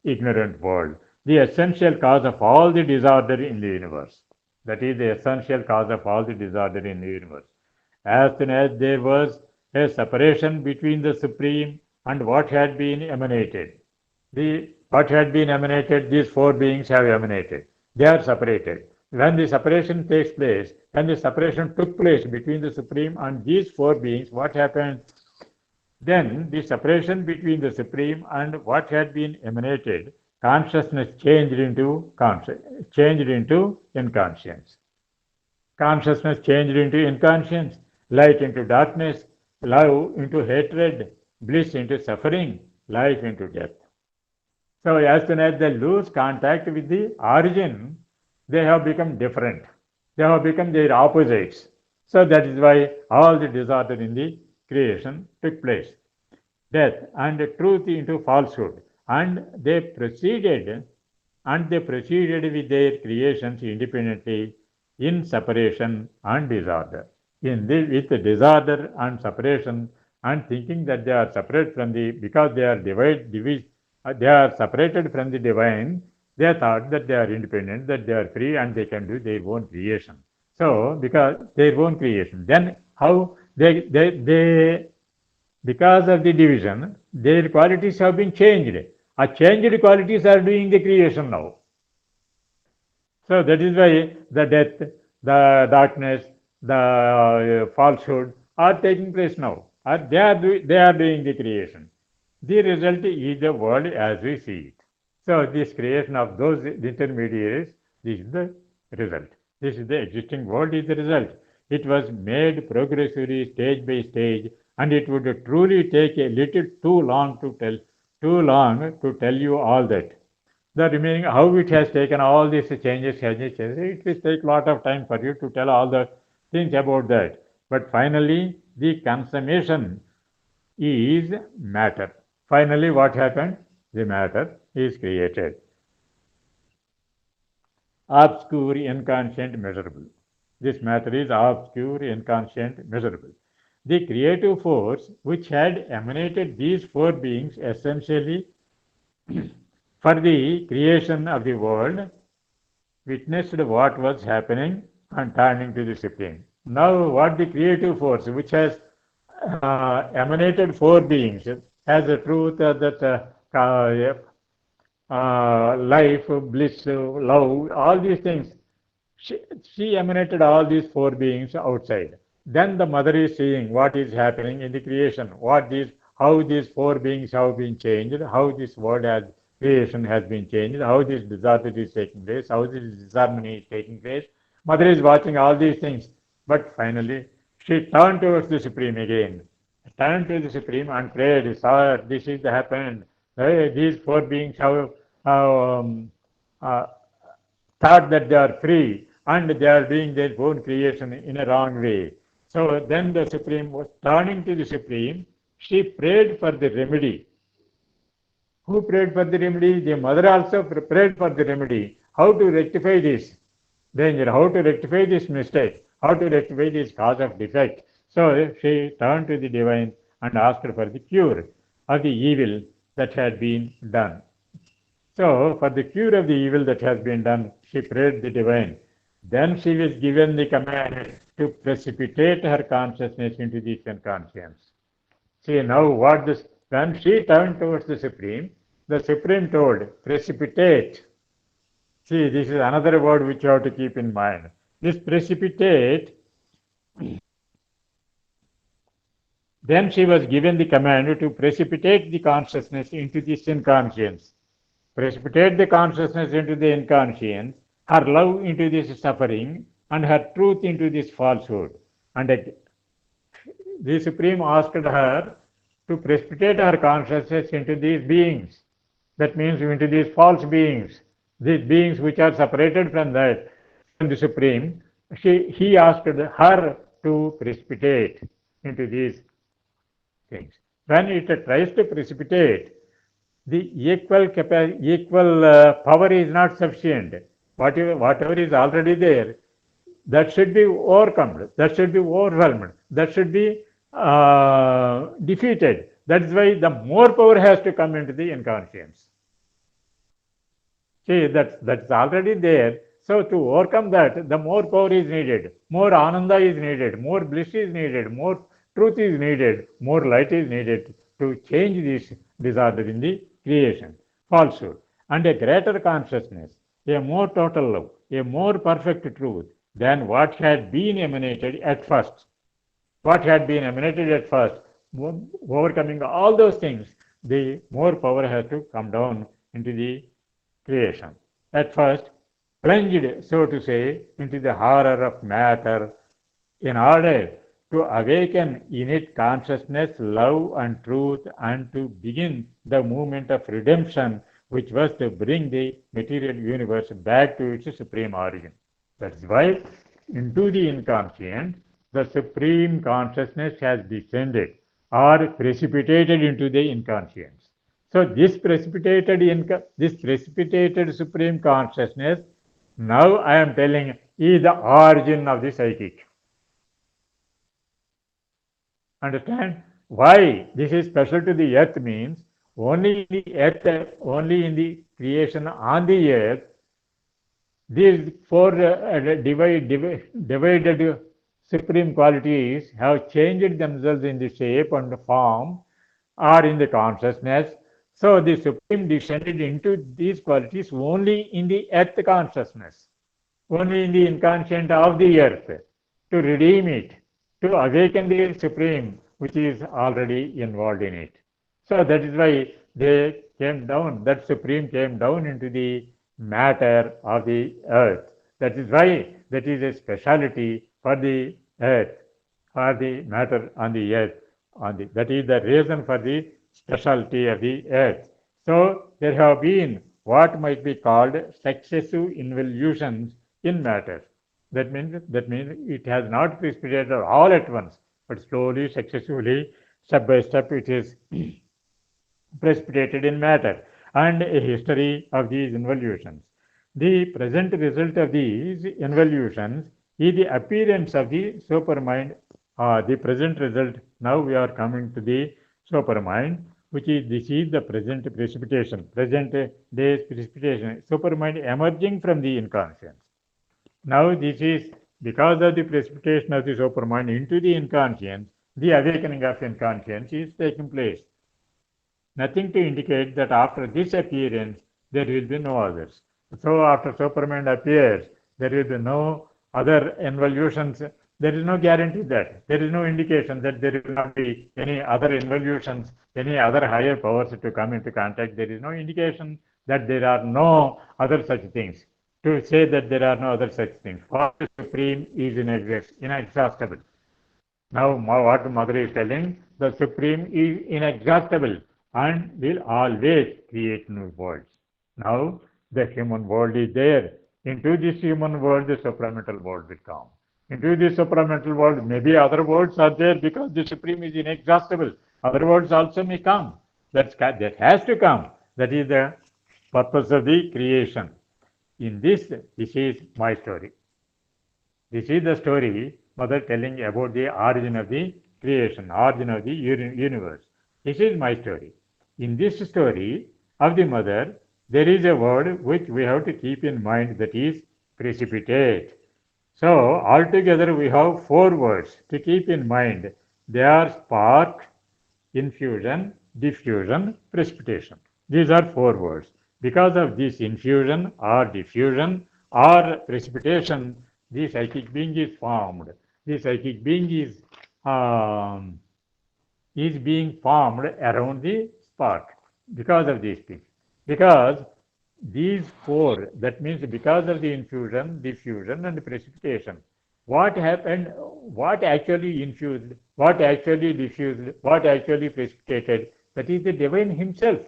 ignorant world, the essential cause of all the disorder in the universe. That is the essential cause of all the disorder in the universe. As soon as there was a separation between the Supreme and what had been emanated, what had been emanated, these four beings have emanated. They are separated. When the separation takes place, when the separation took place between the Supreme and these four beings, what happened? Then the separation between the Supreme and what had been emanated, consciousness changed into inconscience. Consciousness changed into inconscience, light into darkness, love into hatred, bliss into suffering, life into death. So as soon as they lose contact with the origin, they have become different. They have become their opposites. So that is why all the disorder in the creation took place. Death and truth into falsehood. And they proceeded with their creations independently in separation and disorder. With disorder and separation and thinking that they are separate from because they are they are separated from the divine, they thought that they are independent, that they are free and they can do their own creation. So, because their own creation, then how they because of the division, their qualities have been changed. Changed qualities are doing the creation now. So that is why the death, the darkness, the falsehood are taking place now. They are doing the creation. The result is the world as we see it. So this creation of those intermediaries, this is the result. This is the existing world is the result. It was made progressively, stage by stage, and it would truly take a little too long to tell you all that. The remaining, how it has taken all these changes, it will take a lot of time for you to tell all the things about that. But finally, the consummation is matter. Finally, what happened? The matter is created. Obscure, inconscient, measurable. This matter is obscure, inconscient, measurable. The creative force which had emanated these four beings essentially for the creation of the world witnessed what was happening and turning to the Supreme. Now, what the creative force which has emanated four beings as a truth that life, bliss, love, all these things. She emanated all these four beings outside. Then the mother is seeing what is happening in the creation, how these four beings have been changed, how this world has creation has been changed, how this disorder is taking place, how this disharmony is taking place. Mother is watching all these things, but finally she turned towards the Supreme again, turned to the Supreme and prayed, Sir, this is happened. These four beings have uh, thought that they are free and they are doing their own creation in a wrong way. So then the Supreme was turning to the Supreme. She prayed for the remedy. Who prayed for the remedy? The mother also prayed for the remedy. How to rectify this danger? How to rectify this mistake? How to rectify this cause of defect? So she turned to the divine and asked for the cure of the evil that had been done. So, for the cure of the evil that has been done, she prayed the divine. Then she was given the command to precipitate her consciousness into the unconscious. See, now when she turned towards the Supreme told, precipitate. See, this is another word which you have to keep in mind. This precipitate, then she was given the command to precipitate the consciousness into this inconscience. Precipitate the consciousness into the inconscience, her love into this suffering, and her truth into this falsehood. And the Supreme asked her to precipitate her consciousness into these beings. That means into these false beings, these beings which are separated from that, from the Supreme. He asked her to precipitate into these things. When it tries to precipitate, the equal power is not sufficient. Whatever is already there, that should be overcome, that should be overwhelmed, that should be defeated. That is why the more power has to come into the inconscience. See, that's already there. So to overcome that, the more power is needed, more ananda is needed, more bliss is needed, more truth is needed, more light is needed to change this disorder in the creation, falsehood, and a greater consciousness, a more total love, a more perfect truth than what had been emanated at first. What had been emanated at first, overcoming all those things, the more power has to come down into the creation. At first, plunged, so to say, into the horror of matter in order to awaken in it consciousness, love, and truth, and to begin the movement of redemption, which was to bring the material universe back to its supreme origin. That's why into the inconscient, the supreme consciousness has descended or precipitated into the inconscience. So this precipitated supreme consciousness, now I am telling, is the origin of the psychic. Understand? Why this is special to the earth means only in the earth, only in the creation on the earth, these four divided supreme qualities have changed themselves in the shape and form or in the consciousness. So the Supreme descended into these qualities only in the earth consciousness, only in the inconscient of the earth, to redeem it, to awaken the Supreme, which is already involved in it. So that is why they came down, that Supreme came down into the matter of the earth. That is why that is a speciality for the earth, for the matter on the earth. That is the reason for the speciality of the earth. So there have been what might be called successive involutions in matter. That means it has not precipitated all at once, but slowly, successively, step by step, it is precipitated in matter, and a history of these involutions. The present result of these involutions is the appearance of the supermind. The present result, now we are coming to the supermind, this is the present precipitation, present day's precipitation, supermind emerging from the inconscience. Now this is because of the precipitation of the supermind into the inconscience, the awakening of inconscience is taking place. Nothing to indicate that after this appearance, there will be no others. So after supermind appears, there will be no other involutions. There is no guarantee that. There is no indication that there will not be any other involutions, any other higher powers to come into contact. There is no indication that there are no other such things. To say that there are no other such things. For the Supreme is inexhaustible. Now what Mother is telling, the Supreme is inexhaustible and will always create new worlds. Now the human world is there. Into this human world, the supramental world will come. Into this supramental world, maybe other worlds are there because the Supreme is inexhaustible. Other worlds also may come. That has to come. That is the purpose of the creation. In this is my story. This is the story Mother telling about the origin of the creation, origin of the universe. This is my story. In this story of the Mother, there is a word which we have to keep in mind, that is precipitate. So altogether we have four words to keep in mind. They are spark, infusion, diffusion, precipitation. These are four words. Because of this infusion or diffusion or precipitation, the psychic being is formed. The psychic being is being formed around the spark because of these things. Because these four, that means because of the infusion, diffusion, and precipitation, What happened, what actually infused, what actually diffused, what actually precipitated, that is the divine himself.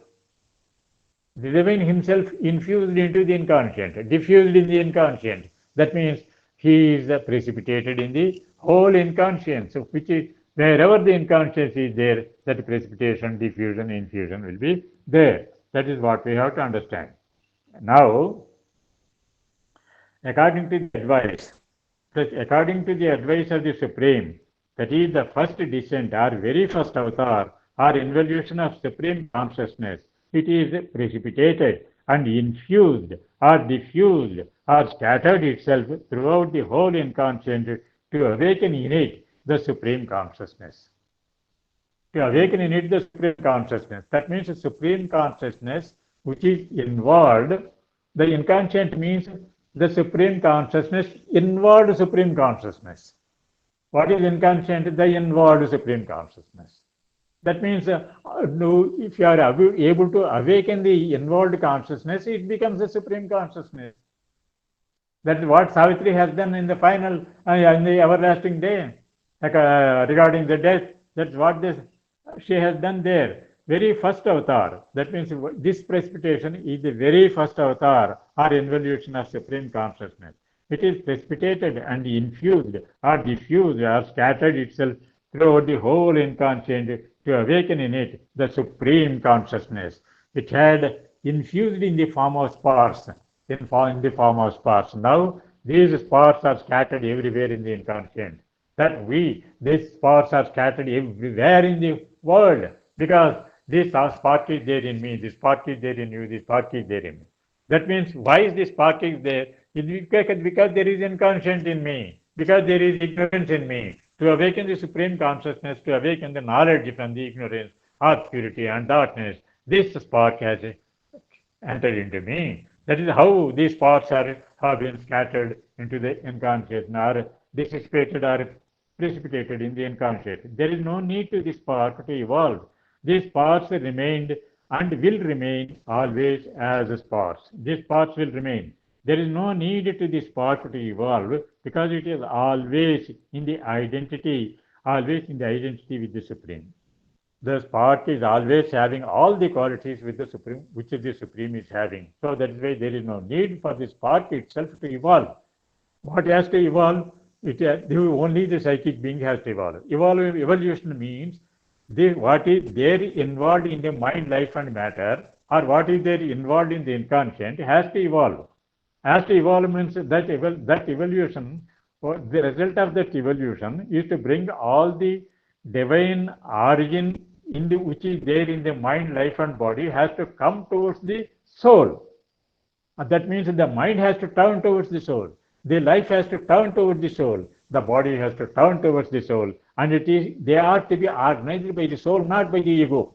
The divine himself infused into the inconscient, diffused in the inconscient. That means he is precipitated in the whole inconscience, which is wherever the inconscience is there, that precipitation, diffusion, infusion will be there. That is what we have to understand. Now, according to the advice, according to the advice of the Supreme, that is the first descent or very first avatar or involution of Supreme Consciousness, it is precipitated and infused or diffused or scattered itself throughout the whole inconscient to awaken in it the Supreme Consciousness. To awaken in it the Supreme Consciousness. That means the Supreme Consciousness which is involved. The inconscient means the Supreme Consciousness, involved Supreme Consciousness. What is inconscient? The involved Supreme Consciousness. That means if you are able to awaken the involved consciousness, it becomes the Supreme Consciousness. That is what Savitri has done in the final, in the everlasting day, regarding the death. That's what she has done there. Very first avatar. That means this precipitation is the very first avatar or involution of Supreme Consciousness. It is precipitated and infused or diffused or scattered itself throughout the whole inconscient to awaken in it the Supreme Consciousness. It had infused in the form of sparks, in the form of sparks. Now these sparks are scattered everywhere in the inconscient. These sparks are scattered everywhere in the world because this spark is there in me, this spark is there in you, this spark is there in me. That means why is this spark is there? It's because there is inconscient in me, because there is ignorance in me. To awaken the Supreme Consciousness, to awaken the knowledge from the ignorance, obscurity and darkness, this spark has entered into me. That is how these sparks have been scattered into the inconscient or dissipated or precipitated in the inconscient. There is no need to this spark to evolve. These sparks remained and will remain always as sparks. These sparks will remain. There is no need to this spark to evolve because it is always in the identity, with the Supreme. The spark is always having all the qualities with the Supreme, which the Supreme is having. So that is why there is no need for the spark itself to evolve. What has to evolve? Only the psychic being has to evolve. Evolution means what is there involved in the mind, life and matter, or what is there involved in the inconscient has to evolve. Has to evolve means that evolution, or the result of that evolution is to bring all the divine origin which is there in the mind, life and body has to come towards the soul. That means the mind has to turn towards the soul. The life has to turn towards the soul. The body has to turn towards the soul. And they are to be organized by the soul, not by the ego.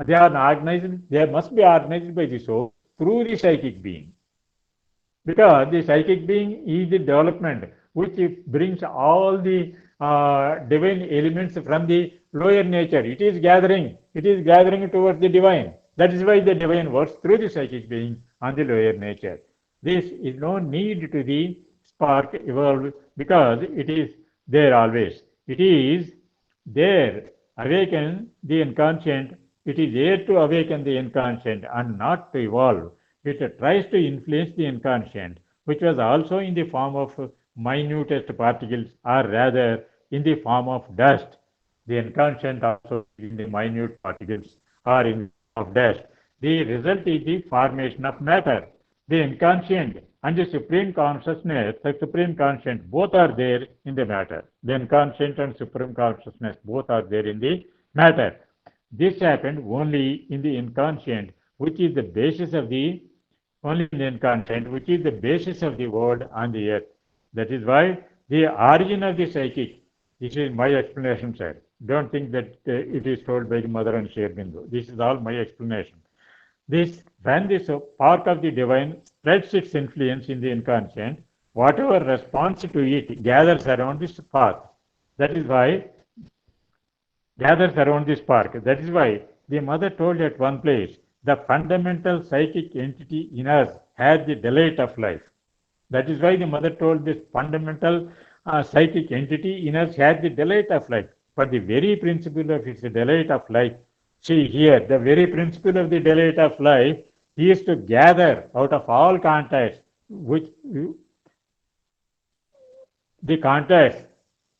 They must be organized by the soul through the psychic being. Because the psychic being is the development which brings all the divine elements from the lower nature. It is gathering towards the divine. That is why the divine works through the psychic being on the lower nature. This is no need to the spark evolve because it is there always. It is there, awaken the inconscient. It is there to awaken the inconscient and not to evolve. It tries to influence the inconscient, which was also in the form of minutest particles, or rather in the form of dust. The inconscient also in the minute particles or in the form of dust. The result is the formation of matter. The inconscient and the Supreme Consciousness, the Supreme Conscient, both are there in the matter. The inconscient and Supreme Consciousness both are there in the matter. This happened only in the inconscient, which is the basis of the which is the basis of the world on the earth. That is why the origin of the psychic, this is my explanation, sir. Don't think that it is told by the mother and Sri Aurobinda. This is all my explanation. When this part of the divine spreads its influence in the inconscient, whatever response to it gathers around this spark. That is why the mother told at one place, the fundamental psychic entity in us has the delight of life. That is why the mother told this fundamental psychic entity in us has the delight of life. For the very principle of its delight of life, see here, the very principle of the delight of life is to gather out of all contacts, which the contacts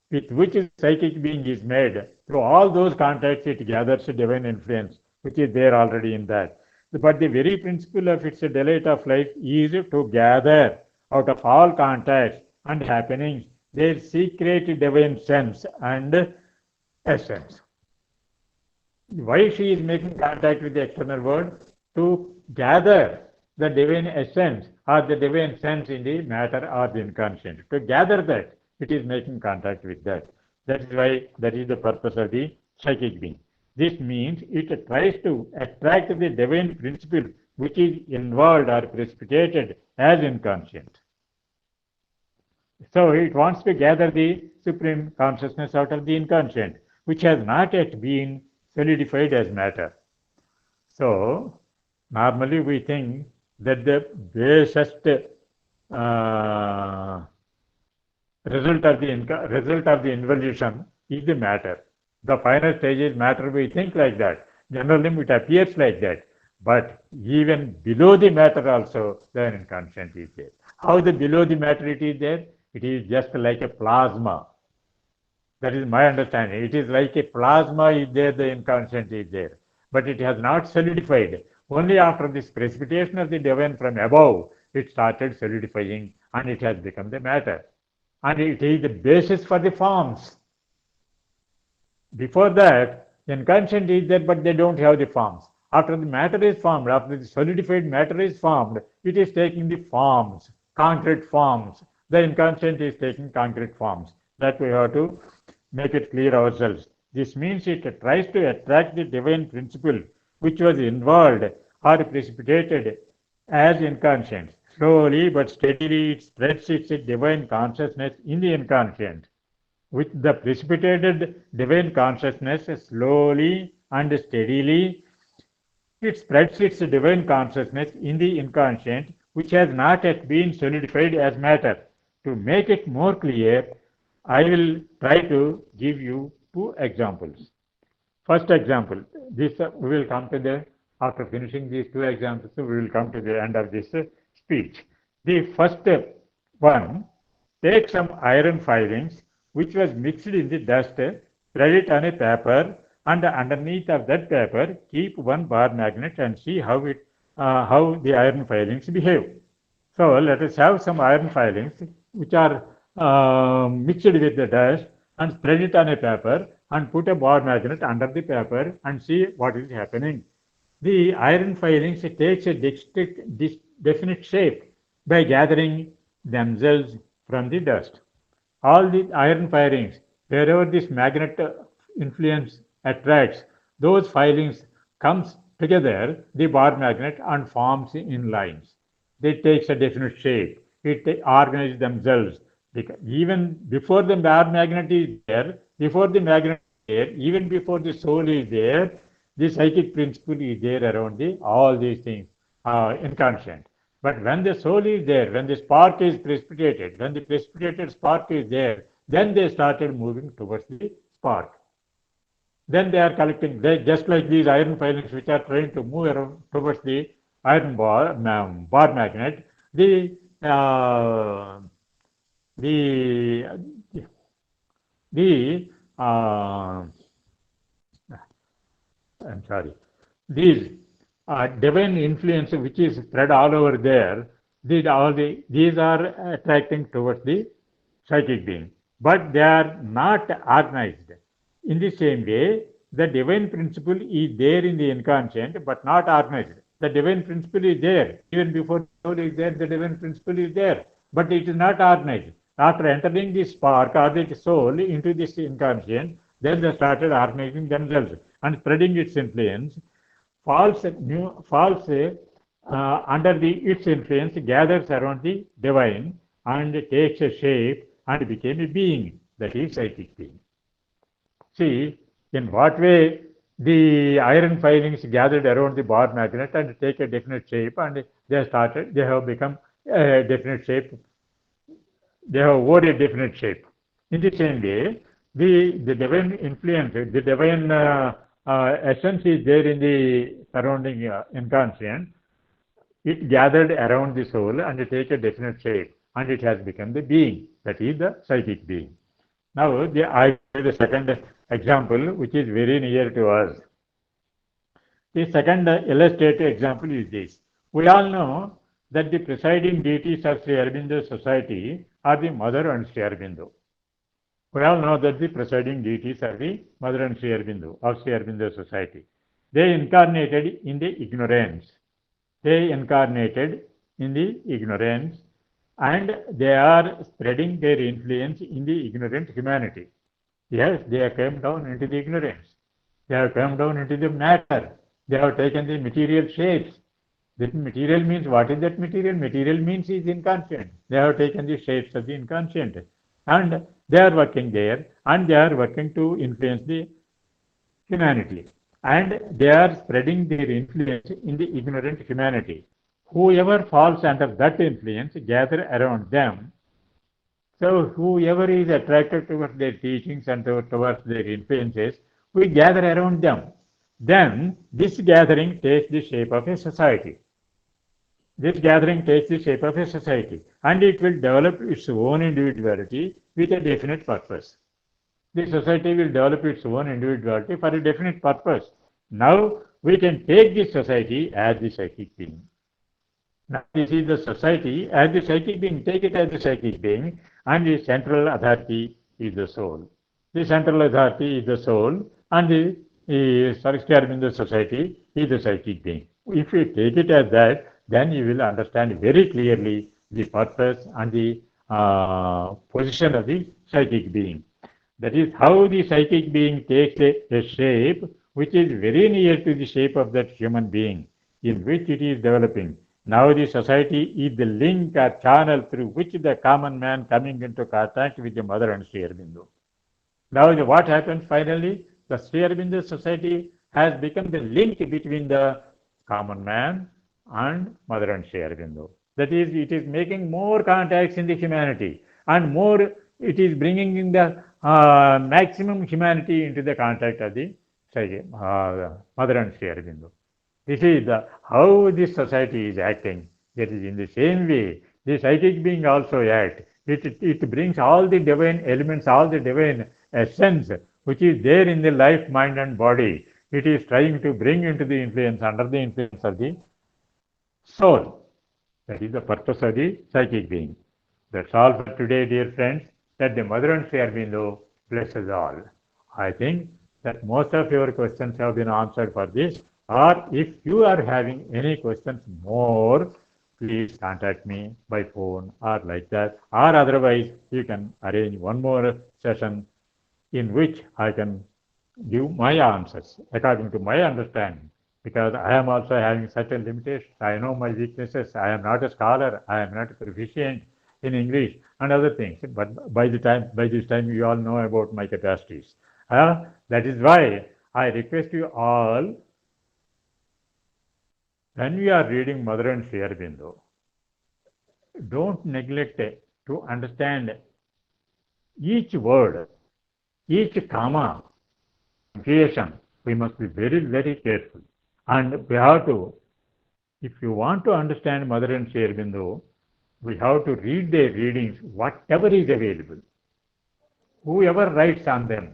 with which the psychic being is made. Through all those contacts, it gathers a divine influence, which is there already in that. But the very principle of its delight of life is to gather out of all contacts and happenings their secret divine sense and essence. Why she is making contact with the external world? To gather the divine essence or the divine sense in the matter or the inconscient. To gather that, it is making contact with that. That is why that is the purpose of the psychic being. This means it tries to attract the divine principle which is involved or precipitated as inconscient. So it wants to gather the supreme consciousness out of the inconscient, which has not yet been solidified as matter. So normally we think that the basest result of the involution is the matter. The final stage is matter. We think like that. Generally, it appears like that. But even below the matter also, the inconscient is there. How the below the matter it is there? It is just like a plasma. That is my understanding. It is like a plasma is there, the inconscient is there. But it has not solidified. Only after this precipitation of the divine from above, it started solidifying and it has become the matter. And it is the basis for the forms. Before that, inconscient is there, but they don't have the forms. After the matter is formed, after the solidified matter is formed, it is taking the forms, concrete forms. The inconscient is taking concrete forms. That we have to make it clear ourselves. This means it tries to attract the divine principle which was involved or precipitated as inconscient. Slowly but steadily it spreads its divine consciousness in the inconscient. With the precipitated divine consciousness, slowly and steadily it spreads its divine consciousness in the inconscient, which has not yet been solidified as matter. To make it more clear, I will try to give you two examples. First example, this we will come to the, after finishing these two examples, we will come to the end of this speech. The first one, take some iron filings which was mixed in the dust, spread it on a paper, and underneath of that paper keep one bar magnet and see how the iron filings behave. So let us have some iron filings which are mixed with the dust and spread it on a paper and put a bar magnet under the paper and see what is happening. The iron filings takes a definite shape by gathering themselves from the dust. All the iron filings, wherever this magnet influence attracts, those filings comes together, the bar magnet, and forms in lines. They takes a definite shape. It organizes themselves. Even before the bar magnet is there, before the magnet is there, even before the soul is there, the psychic principle is there around all these things, inconscient. But when the soul is there, when the spark is precipitated, when the precipitated spark is there, then they started moving towards the spark. Then they are collecting, just like these iron filings which are trying to move around towards the iron bar magnet, I'm sorry, these divine influence which is spread all over there, these are attracting towards the psychic being, but they are not organized. In the same way, the divine principle is there in the inconscient, but not organized. The divine principle is there. Even before the soul is there, the divine principle is there, but it is not organized. After entering the spark or the soul into this inconscient, then they started organizing themselves and spreading its influence. False under its influence gathers around the divine and takes a shape and became a being, that is psychic being. See, in what way the iron filings gathered around the bar magnet and take a definite shape, and they have become a definite shape. They have wore a definite shape. In the same way, the divine influence, the divine essence is there in the surrounding inconscient. It gathered around the soul and it take a definite shape, and it has become the being, that is the psychic being. Now, I give the second example, which is very near to us. The second illustrative example is this. We all know that the presiding deities of Sri Aurobindo society are the Mother and Sri Aurobindo. We all know that the presiding deities are the Mother and Sri Aurobindo of Sri Aurobindo society. They incarnated in the ignorance. They incarnated in the ignorance, and they are spreading their influence in the ignorant humanity. Yes, they have come down into the ignorance. They have come down into the matter. They have taken the material shapes. That material means, what is that material? Material means is inconscient. They have taken the shapes of the inconscient. And they are working there, and they are working to influence the humanity. And they are spreading their influence in the ignorant humanity. Whoever falls under that influence gather around them. So whoever is attracted towards their teachings and towards their influences, we gather around them. Then this gathering takes the shape of a society. This gathering takes the shape of a society, and it will develop its own individuality with a definite purpose. The society will develop its own individuality for a definite purpose. Now we can take this society as the psychic being. Now this is the society as the psychic being. Take it as the psychic being, and the central authority is the soul. The central authority is the soul, and the Sri Aurobindo society is the psychic being. If you take it as that, then you will understand very clearly the purpose and the position of the psychic being. That is how the psychic being takes a shape which is very near to the shape of that human being in which it is developing. Now the society is the link or channel through which the common man coming into contact with the Mother and Sri Aurobindo. Now what happens finally? The Sri Aurobindo society has become the link between the common man and Mother and Sri Aurobindo. That is, it is making more contacts in the humanity, and more it is bringing in the maximum humanity into the contact of the Mother and Sri Aurobindo. This is how this society is acting. That is, in the same way, the psychic being also acts. It brings all the divine elements, all the divine essence which is there in the life, mind and body. It is trying to bring into the influence, under the influence of the soul. That is the purpose of the psychic being. That's all for today, dear friends. That the Mother and Sri Aurobindo bless us all. I think that most of your questions have been answered for this. Or if you are having any questions more, please contact me by phone or like that. Or otherwise, you can arrange one more session in which I can give my answers according to my understanding. Because I am also having certain limitations. I know my weaknesses. I am not a scholar. I am not proficient in English and other things. But by this time, you all know about my capacities. That is why I request you all, when we are reading Mother and Sri Aurobindo, don't neglect to understand each word, each comma, creation. We must be very, very careful. And we have to, if you want to understand Mother and Sri Aurobindo, we have to read their readings, whatever is available. Whoever writes on them,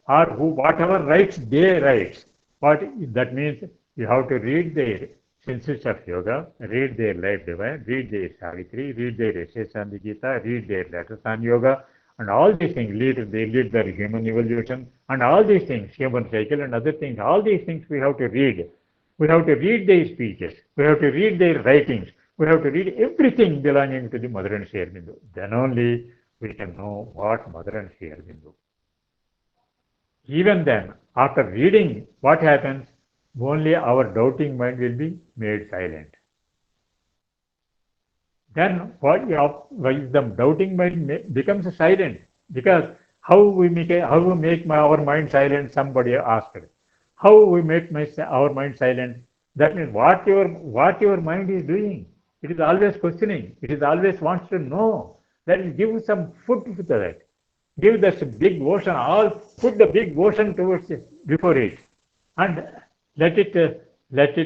or whatever writes they write. That means you have to read their Senses of Yoga, read their Life Divine, read their Savitri, read their essays on the Gita, read their letters on yoga, and all these things, they lead their human evolution, and all these things, human cycle and other things, all these things we have to read. We have to read their speeches. We have to read their writings. We have to read everything belonging to the Mother and Sri Aurobindo. Then only we can know what Mother and Sri Aurobindo. Even then, after reading, what happens? Only our doubting mind will be made silent. Then the doubting mind becomes silent? Because how we make our mind silent? Somebody asked. How we make our mind silent? That means what your mind is doing. It is always questioning. It is always wants to know. That will give some food to that. Give this big ocean, all put the big ocean towards it, before it, and let it, that's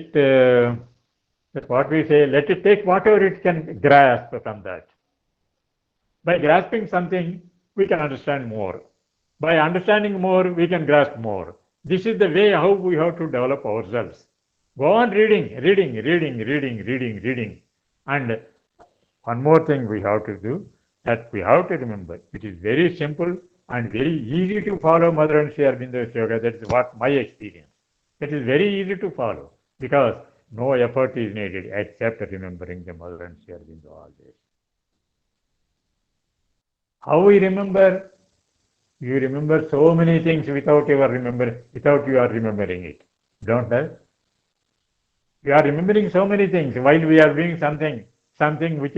what we say, let it take whatever it can grasp from that. By grasping something, we can understand more. By understanding more, we can grasp more. This is the way how we have to develop ourselves. Go on reading. And one more thing we have to do, that we have to remember. It is very simple and very easy to follow Mother and Sri Aurobindo's yoga. That is what my experience. It is very easy to follow because no effort is needed except remembering the Mother and Sri Aurobindo always. How we remember? You remember so many things without you are remembering it. Don't I? We are remembering so many things while we are doing something which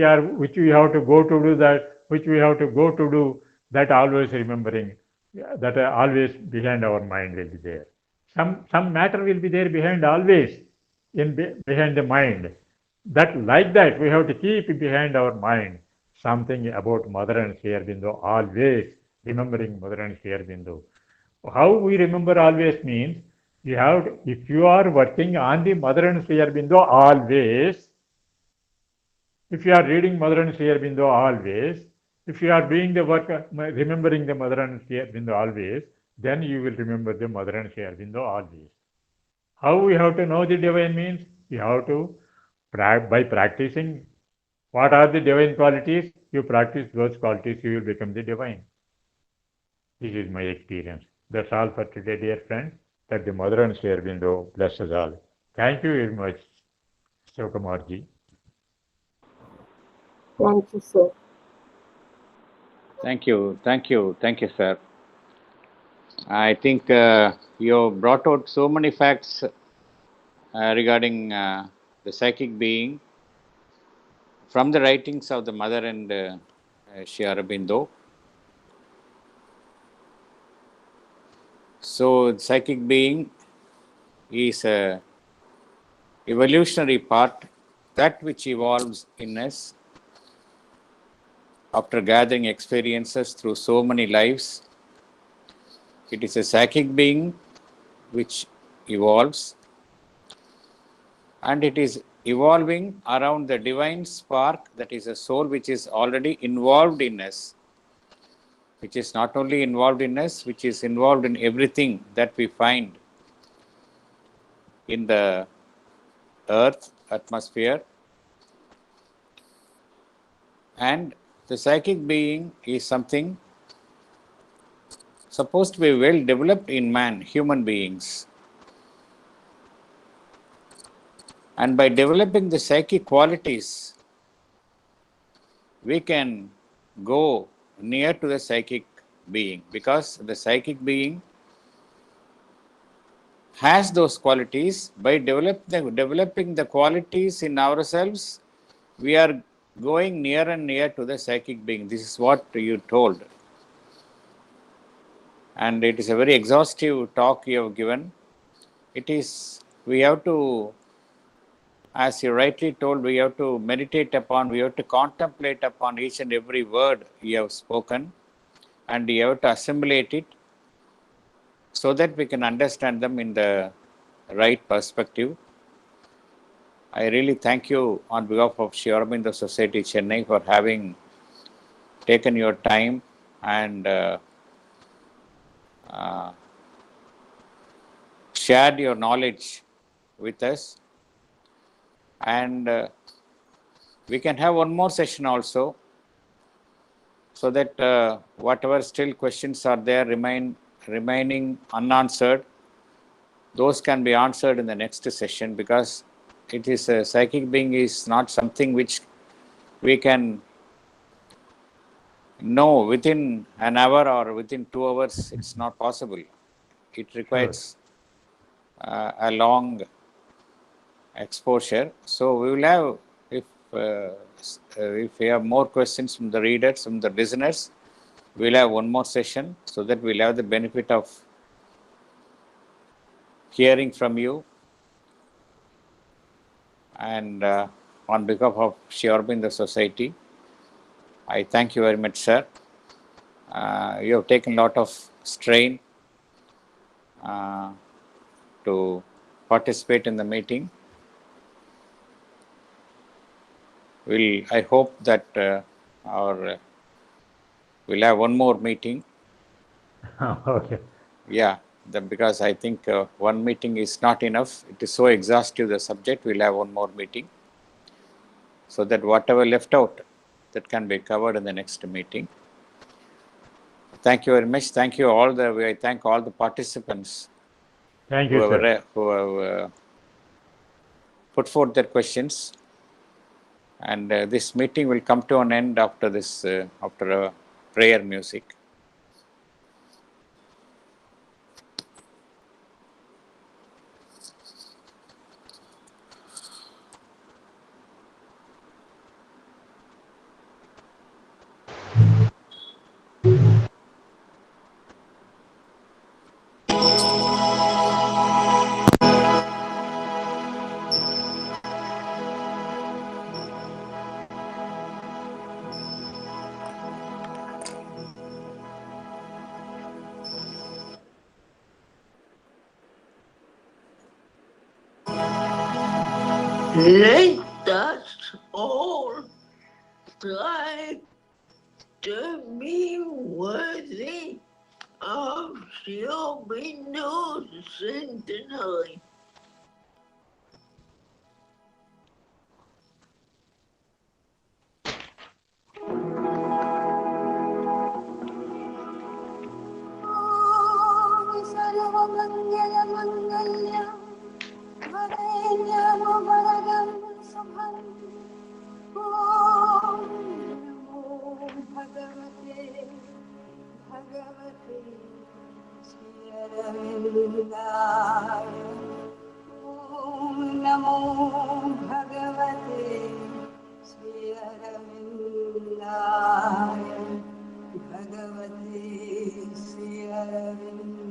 we have to go to do that always remembering, that always behind our mind will be there. Some matter will be there behind always, behind the mind. Like that we have to keep behind our mind something about Mother and Sri Aurobindo, always remembering Mother and Sri Aurobindo. How we remember always means, if you are working on the Mother and Sri Aurobindo always, if you are reading Mother and Sri Aurobindo always, if you are doing the work remembering the Mother and Sri Aurobindo always, then you will remember the Mother and Sri Aurobindo always. How we have to know the divine means? We have to, by practicing. What are the divine qualities? You practice those qualities, you will become the divine. This is my experience. That's all for today, dear friends. That the Mother and Sri Aurobindo bless us all. Thank you very much, Shivakumarji. Thank you, sir. Thank you, sir. I think you brought out so many facts regarding the psychic being from the writings of the Mother and Sri Aurobindo. So, the psychic being is a evolutionary part, that which evolves in us after gathering experiences through so many lives. It is a psychic being which evolves, and it is evolving around the divine spark, that is a soul which is already involved in us, which is not only involved in us, which is involved in everything that we find in the earth, atmosphere. And the psychic being is something supposed to be well developed in man, human beings. And by developing the psychic qualities, we can go near to the psychic being, because the psychic being has those qualities. By developing the qualities in ourselves, we are going near and near to the psychic being. This is what you told. And it is a very exhaustive talk you have given. We have to, as you rightly told, we have to meditate upon, we have to contemplate upon each and every word you have spoken, and you have to assimilate it so that we can understand them in the right perspective. I really thank you on behalf of Sri Aurobindo Society, Chennai, for having taken your time and shared your knowledge with us. And we can have one more session also, so that whatever still questions are there remaining unanswered, those can be answered in the next session, because it is a psychic being is not something which we can know within an hour or within 2 hours. It's not possible. It requires a long exposure. So we will have, if we have more questions from the readers, from the listeners, we will have one more session, so that we will have the benefit of hearing from you. And on behalf of Sri Aurobindo Society, I thank you very much, sir. You have taken a lot of strain to participate in the meeting. I hope that we'll have one more meeting. Okay. Yeah, because I think one meeting is not enough. It is so exhaustive, the subject. We'll have one more meeting so that whatever left out, that can be covered in the next meeting. Thank you very much. Thank you all. I thank all the participants Thank you, sir. who have put forth their questions. And this meeting will come to an end after this, after a prayer music. Let us all strive to be worthy of Sri Aurobindo's centenary. Namo Bhagavate Sri Aurobindaya. Bhagavate Sri Aurobindaya.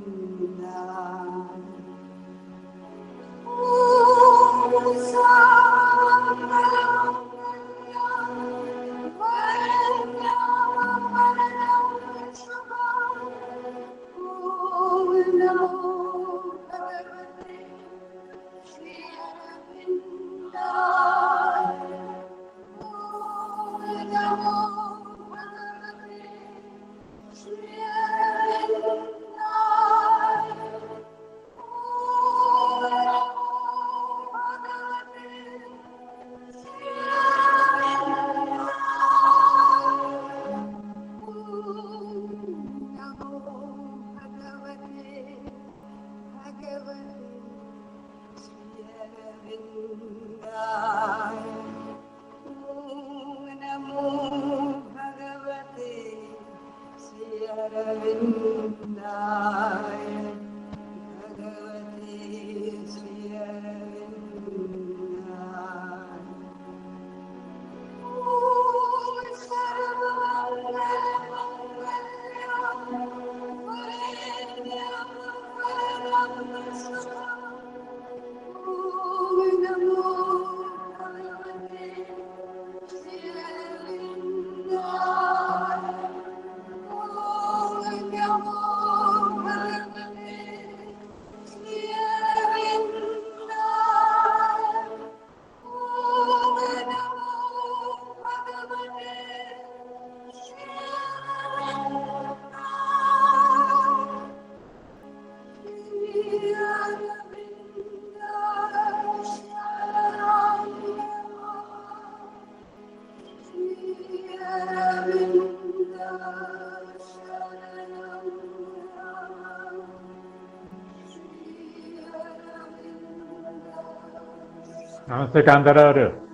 Namaste, Kantara.